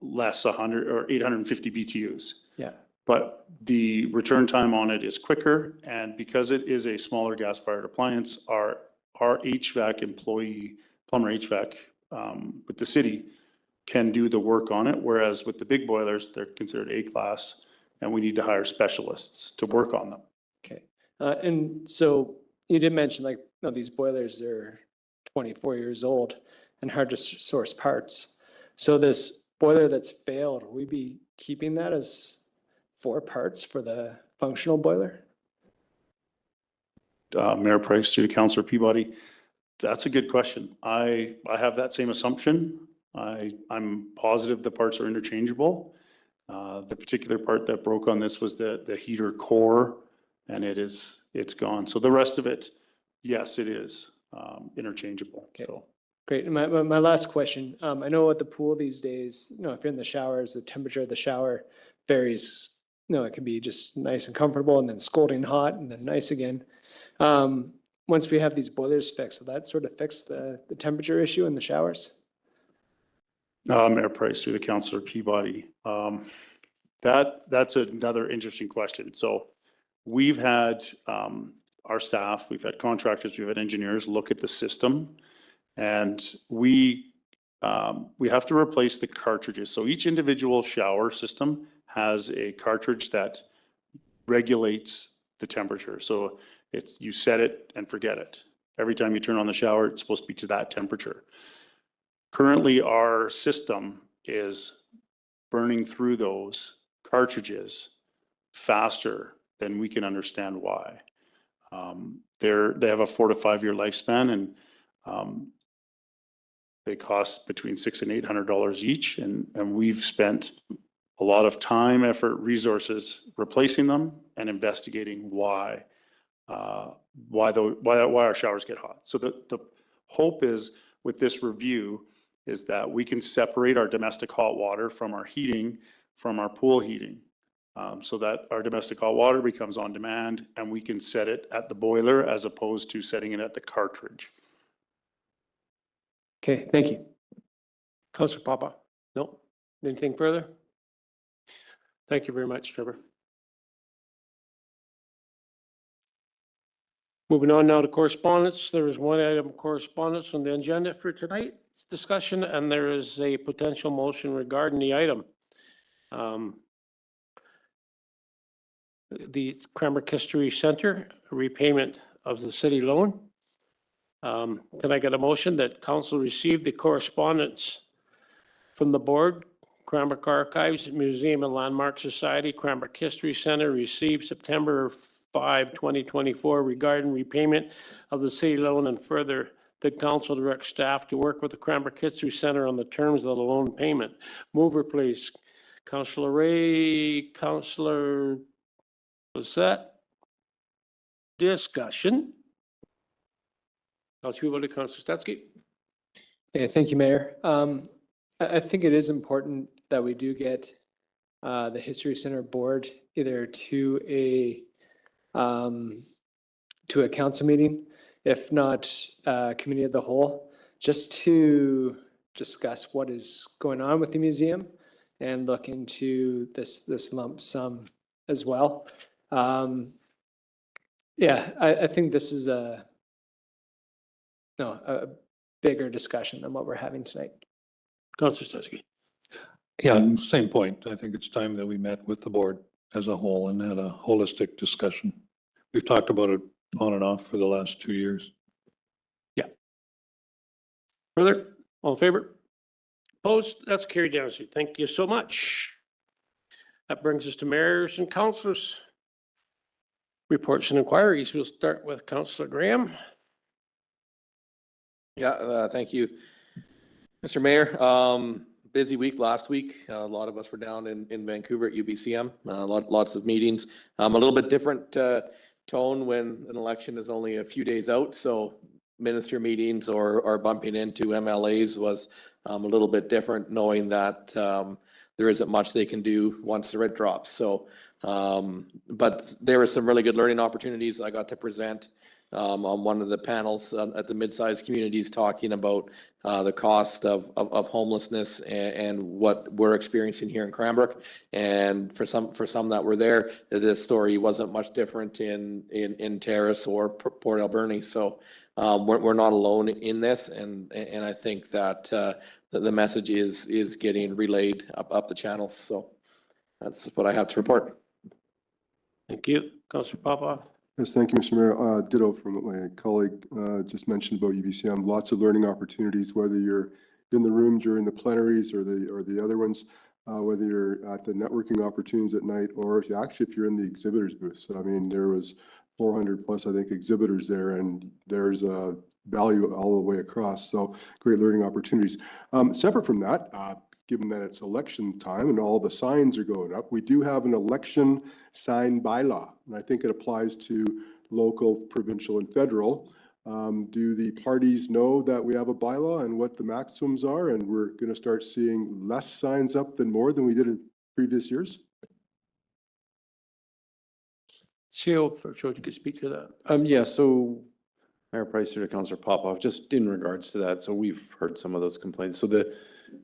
less 100 or 850 BTUs. Yeah. But the return time on it is quicker, and because it is a smaller gas-fired appliance, our HVAC employee, plumber HVAC, with the city can do the work on it, whereas with the big boilers, they're considered A-class, and we need to hire specialists to work on them. Okay. And so you did mention these boilers are 24 years old and hard to source parts. So this boiler that's failed, will we be keeping that as 4 parts for the functional boiler? Mayor Price, through to Councillor Peabody, that's a good question. I have that same assumption. I'm positive the parts are interchangeable. The particular part that broke on this was the heater core, and it's gone. So the rest of it, yes, it is interchangeable. Okay. So. Great. And my last question, I know at the pool these days, if you're in the showers, the temperature of the shower varies. It can be just nice and comfortable and then scalding hot and then nice again. Once we have these boilers fixed, will that sort of fix the temperature issue in the showers? Mayor Price, through the Councillor Peabody. That's another interesting question. So we've had our staff, we've had contractors, we've had engineers look at the system, and we have to replace the cartridges. So each individual shower system has a cartridge that regulates the temperature. So you set it and forget it. Every time you turn on the shower, it's supposed to be to that temperature. Currently, our system is burning through those cartridges faster than we can understand why. They have a 4 to 5 year lifespan, and they cost between $600 and $800 each. And we've spent a lot of time, effort, resources replacing them and investigating why our showers get hot. So the hope is with this review is that we can separate our domestic hot water from our heating, from our pool heating, so that our domestic hot water becomes on demand and we can set it at the boiler as opposed to setting it at the cartridge. Okay, thank you. Councillor Papa? No? Anything further? Thank you very much, Trevor. Moving on now to correspondence. There is one item of correspondence on the agenda for tonight's discussion, and there is a potential motion regarding the item. The Cranbrook History Center repayment of the city loan. Can I get a motion that council receive the correspondence from the board, Cranbrook Archives, Museum and Landmark Society, Cranbrook History Center received September 5, 2024 regarding repayment of the city loan, and further the council directs staff to work with the Cranbrook History Center on the terms of the loan payment. Mover, please. Councillor Ray, Councillor Lissette. Discussion. Councillor Peabody, Councillor Stetsky. Okay, thank you, Mayor. I think it is important that we do get the History Center board either to a council meeting, if not committee of the whole, just to discuss what is going on with the museum and look into this lump sum as well. Yeah, I think this is a bigger discussion than what we're having tonight. Councillor Stetsky. Yeah, same point. I think it's time that we met with the board as a whole and had a holistic discussion. We've talked about it on and off for the last 2 years. Yeah. Further, all in favor? Opposed? That's carried down. So thank you so much. That brings us to mayors and councillors. Reports and inquiries. We'll start with Councillor Graham. Yeah, thank you, Mr. Mayor. Busy week last week. A lot of us were down in Vancouver at UBCM. Lots of meetings. A little bit different tone when an election is only a few days out. So minister meetings or bumping into MLAs was a little bit different, knowing that there isn't much they can do once the red drops. So, but there were some really good learning opportunities. I got to present on one of the panels at the mid-sized communities talking about the cost of homelessness and what we're experiencing here in Cranbrook. And for some that were there, this story wasn't much different in Terrace or Port Alberni. So we're not alone in this, and I think that the message is getting relayed up the channels. So that's what I have to report. Thank you. Councillor Popoff. Yes, thank you, Mr. Mayor. Ditto from what my colleague just mentioned about UBCM. Lots of learning opportunities, whether you're in the room during the plenaries or the other ones, whether you're at the networking opportunities at night, or if you're in the exhibitors booth. So I mean, there was 400 plus, I think, exhibitors there, and there's a value all the way across. So great learning opportunities. Separate from that, given that it's election time and all the signs are going up, we do have an election sign bylaw, and I think it applies to local, provincial, and federal. Do the parties know that we have a bylaw and what the maximums are, and we're going to start seeing less signs up than more than we did in previous years? Chair, you could speak to that. Yeah, so Mayor Price to Councillor Popoff, just in regards to that, so we've heard some of those complaints. So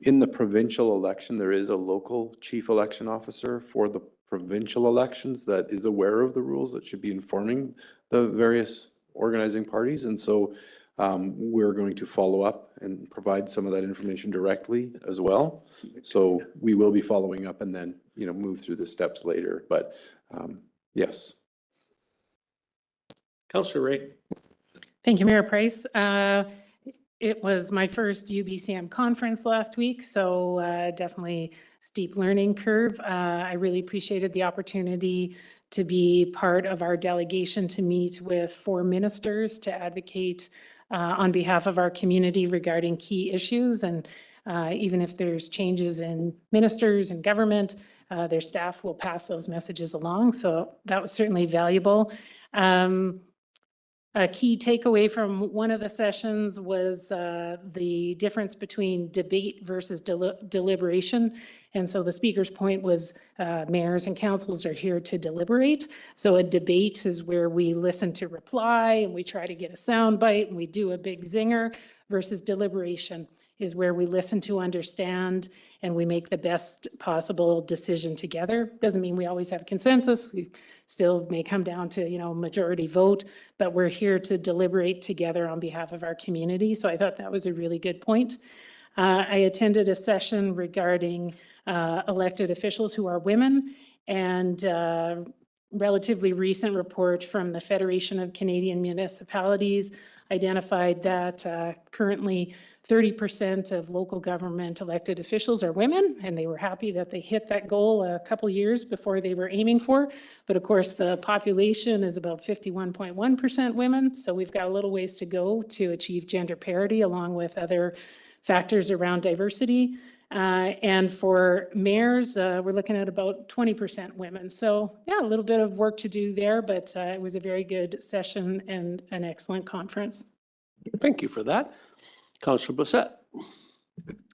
in the provincial election, there is a local chief election officer for the provincial elections that is aware of the rules, that should be informing the various organizing parties. And so we're going to follow up and provide some of that information directly as well. So we will be following up and then, move through the steps later. But yes. Councillor Ray. Thank you, Mayor Price. It was my first UBCM conference last week, so definitely steep learning curve. I really appreciated the opportunity to be part of our delegation to meet with 4 ministers to advocate on behalf of our community regarding key issues. And even if there's changes in ministers and government, their staff will pass those messages along. So that was certainly valuable. A key takeaway from one of the sessions was the difference between debate versus deliberation. And so the speaker's point was mayors and councils are here to deliberate. So a debate is where we listen to reply and we try to get a sound bite and we do a big zinger, versus deliberation is where we listen to understand and we make the best possible decision together. Doesn't mean we always have consensus. We still may come down to, majority vote, but we're here to deliberate together on behalf of our community. So I thought that was a really good point. I attended a session regarding elected officials who are women, and relatively recent report from the Federation of Canadian Municipalities identified that currently 30% of local government elected officials are women, and they were happy that they hit that goal a couple years before they were aiming for. But of course, the population is about 51.1% women, so we've got a little ways to go to achieve gender parity, along with other factors around diversity. And for mayors, we're looking at about 20% women. So yeah, a little bit of work to do there, but it was a very good session and an excellent conference. Thank you for that. Councillor Bissett.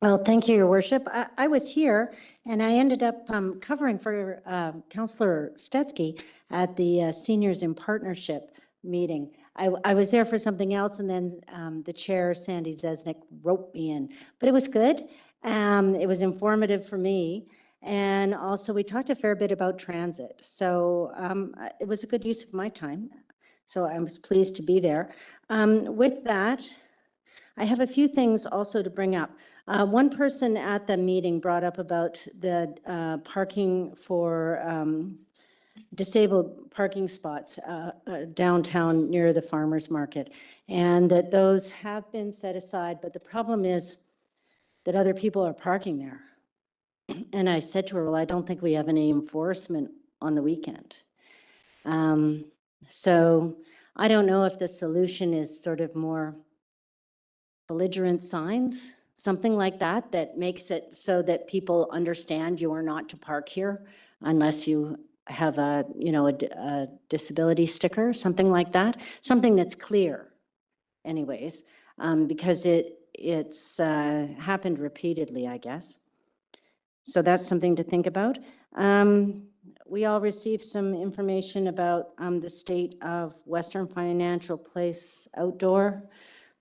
Well, thank you, Your Worship. I was here and I ended up covering for Councillor Stetsky at the Seniors in Partnership meeting. I was there for something else, and then the chair, Sandy Zesnik, roped me in. But it was good. It was informative for me. And also we talked a fair bit about transit. So it was a good use of my time. So I was pleased to be there. With that, I have a few things also to bring up. One person at the meeting brought up about the parking for disabled parking spots downtown near the farmers market, and that those have been set aside, but the problem is that other people are parking there. And I said to her, well, I don't think we have any enforcement on the weekend. So I don't know if the solution is sort of more belligerent signs, something like that, that makes it so that people understand you are not to park here unless you have a disability sticker, something like that, something that's clear anyways, because it's happened repeatedly, I guess. So that's something to think about. we all received some information about the state of Western Financial Place outdoor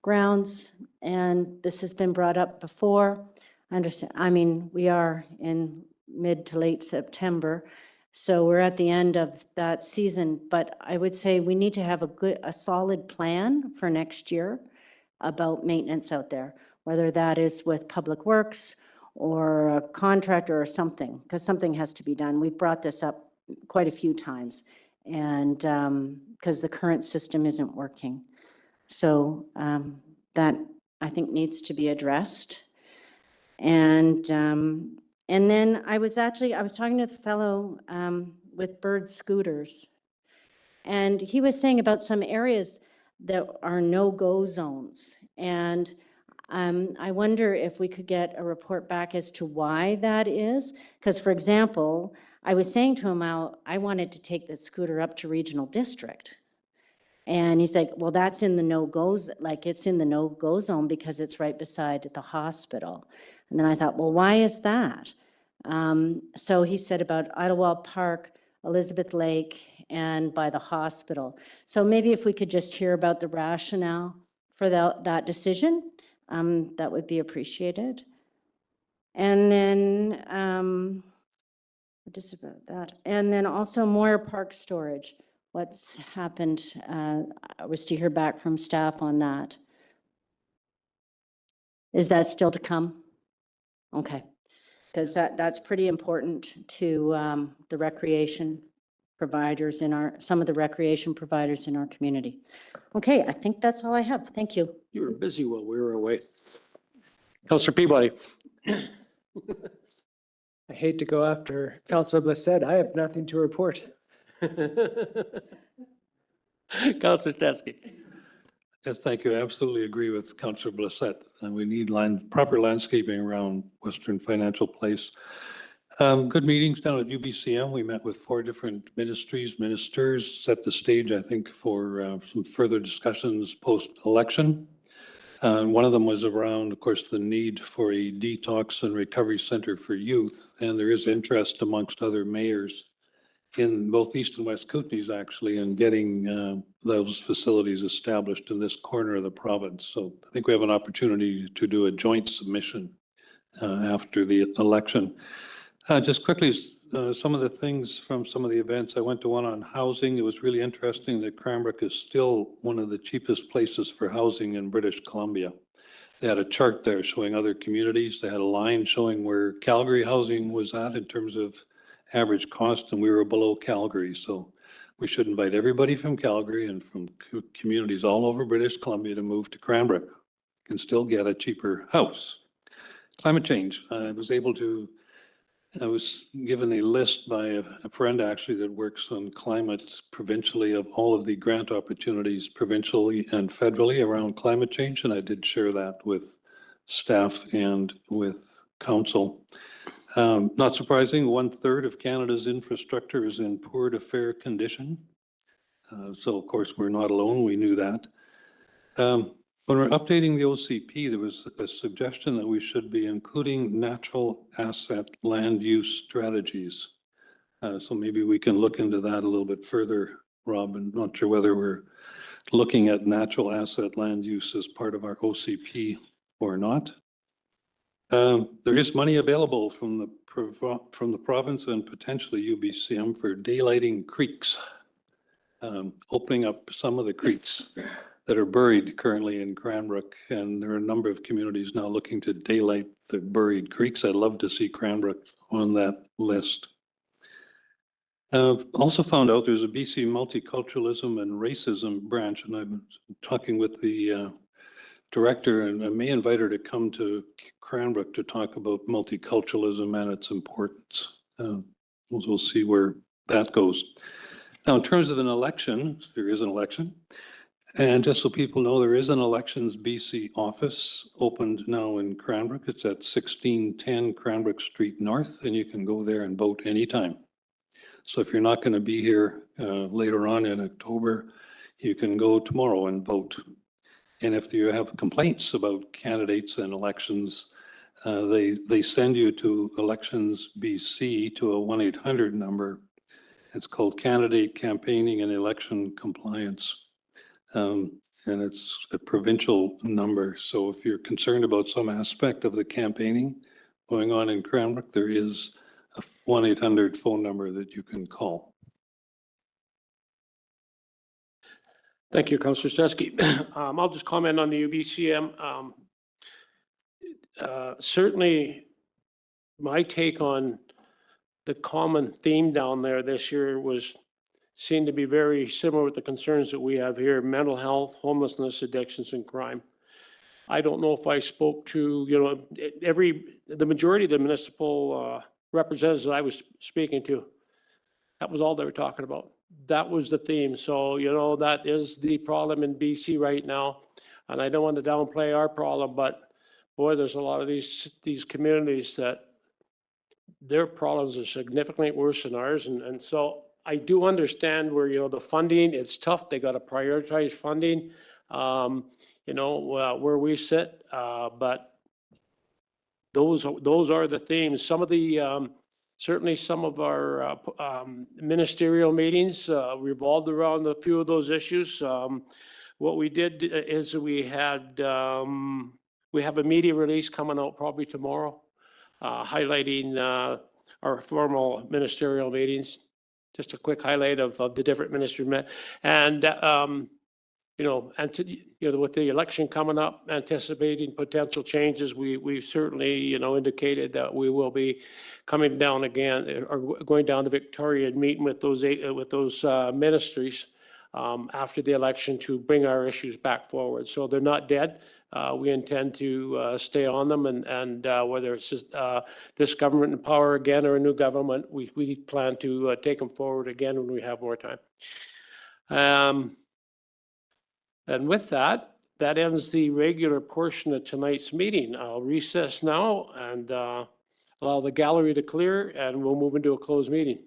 grounds, and this has been brought up before. I understand, I mean, we are in mid to late September, so we're at the end of that season, but I would say we need to have a solid plan for next year about maintenance out there, whether that is with Public Works or a contractor or something, because something has to be done. We've brought this up quite a few times, and because the current system isn't working. So that, I think, needs to be addressed. And then I was talking to the fellow with Bird Scooters, and he was saying about some areas that are no-go zones. And I wonder if we could get a report back as to why that is. Because, for example, I was saying to him how I wanted to take the scooter up to Regional District. And he's like, well, that's in the no-goes, like it's in the no-go zone because it's right beside the hospital. And then I thought, well, why is that? So he said about Idlewild Park, Elizabeth Lake, and by the hospital. So maybe if we could just hear about the rationale for that decision, that would be appreciated. And then, just about that. And then also Moyer Park storage. What's happened? I was to hear back from staff on that. Is that still to come? Okay, because that's pretty important to the recreation providers in some of the recreation providers in our community. Okay, I think that's all I have. Thank you. You were busy while we were away. Councillor Peabody. I hate to go after Councillor Blissett. I have nothing to report. Councillor Statsky. Yes, thank you. I absolutely agree with Councillor Blissett. And we need proper landscaping around Western Financial Place. Good meetings down at UBCM. We met with 4 different ministers, set the stage, I think, for some further discussions post-election. One of them was around, of course, the need for a detox and recovery center for youth. And there is interest amongst other mayors in both East and West Kootenays, actually, in getting those facilities established in this corner of the province. So I think we have an opportunity to do a joint submission after the election. Just quickly, some of the things from some of the events. I went to one on housing. It was really interesting that Cranbrook is still one of the cheapest places for housing in British Columbia. They had a chart there showing other communities. They had a line showing where Calgary housing was at in terms of average cost, and we were below Calgary. So we should invite everybody from Calgary and from communities all over British Columbia to move to Cranbrook. You can still get a cheaper house. Climate change. I was given a list by a friend actually that works on climate provincially of all of the grant opportunities provincially and federally around climate change, and I did share that with staff and with council. Not surprising, 1/3 of Canada's infrastructure is in poor to fair condition. So of course, we're not alone, we knew that. When we're updating the OCP, there was a suggestion that we should be including natural asset land use strategies. So maybe we can look into that a little bit further, Rob. I'm not sure whether we're looking at natural asset land use as part of our OCP or not. There is money available from the province and potentially UBCM for daylighting creeks, opening up some of the creeks that are buried currently in Cranbrook, and there are a number of communities now looking to daylight the buried creeks. I'd love to see Cranbrook on that list. Also found out there's a BC Multiculturalism and Racism branch, and I've been talking with the director, and I may invite her to come to Cranbrook to talk about multiculturalism and its importance. We'll see where that goes. Now, in terms of an election, there is an election. And just so people know, there is an Elections BC office opened now in Cranbrook. It's at 1610 Cranbrook Street North, and you can go there and vote anytime. So if you're not going to be here later on in October, you can go tomorrow and vote. And if you have complaints about candidates and elections, they send you to Elections BC to a 1-800 number It's called Candidate Campaigning and Election Compliance. And it's a provincial number. So if you're concerned about some aspect of the campaigning going on in Cranbrook, there is a 1-800 phone number that you can call. Thank you, Councillor Stuskey. I'll just comment on the UBCM. Certainly, my take on the common theme down there this year seemed to be very similar with the concerns that we have here: mental health, homelessness, addictions, and crime. I don't know if I spoke to, the majority of the municipal representatives that I was speaking to, that was all they were talking about. That was the theme. So, that is the problem in BC right now. And I don't want to downplay our problem, but boy, there's a lot of these communities that their problems are significantly worse than ours. And so I do understand where, the funding, it's tough. They got to prioritize funding, where we sit. But those are the themes. Some of the, certainly some of our ministerial meetings revolved around a few of those issues. What we did is we have a media release coming out probably tomorrow, highlighting our formal ministerial meetings. Just a quick highlight of the different ministries met. And, with the election coming up, anticipating potential changes, we certainly, indicated that we will be coming down again, or going down to Victoria and meeting with those ministries after the election to bring our issues back forward. So they're not dead. We intend to stay on them, and whether it's just, this government in power again or a new government, we plan to take them forward again when we have more time. And with that, that ends the regular portion of tonight's meeting. I'll recess now and allow the gallery to clear, and we'll move into a closed meeting.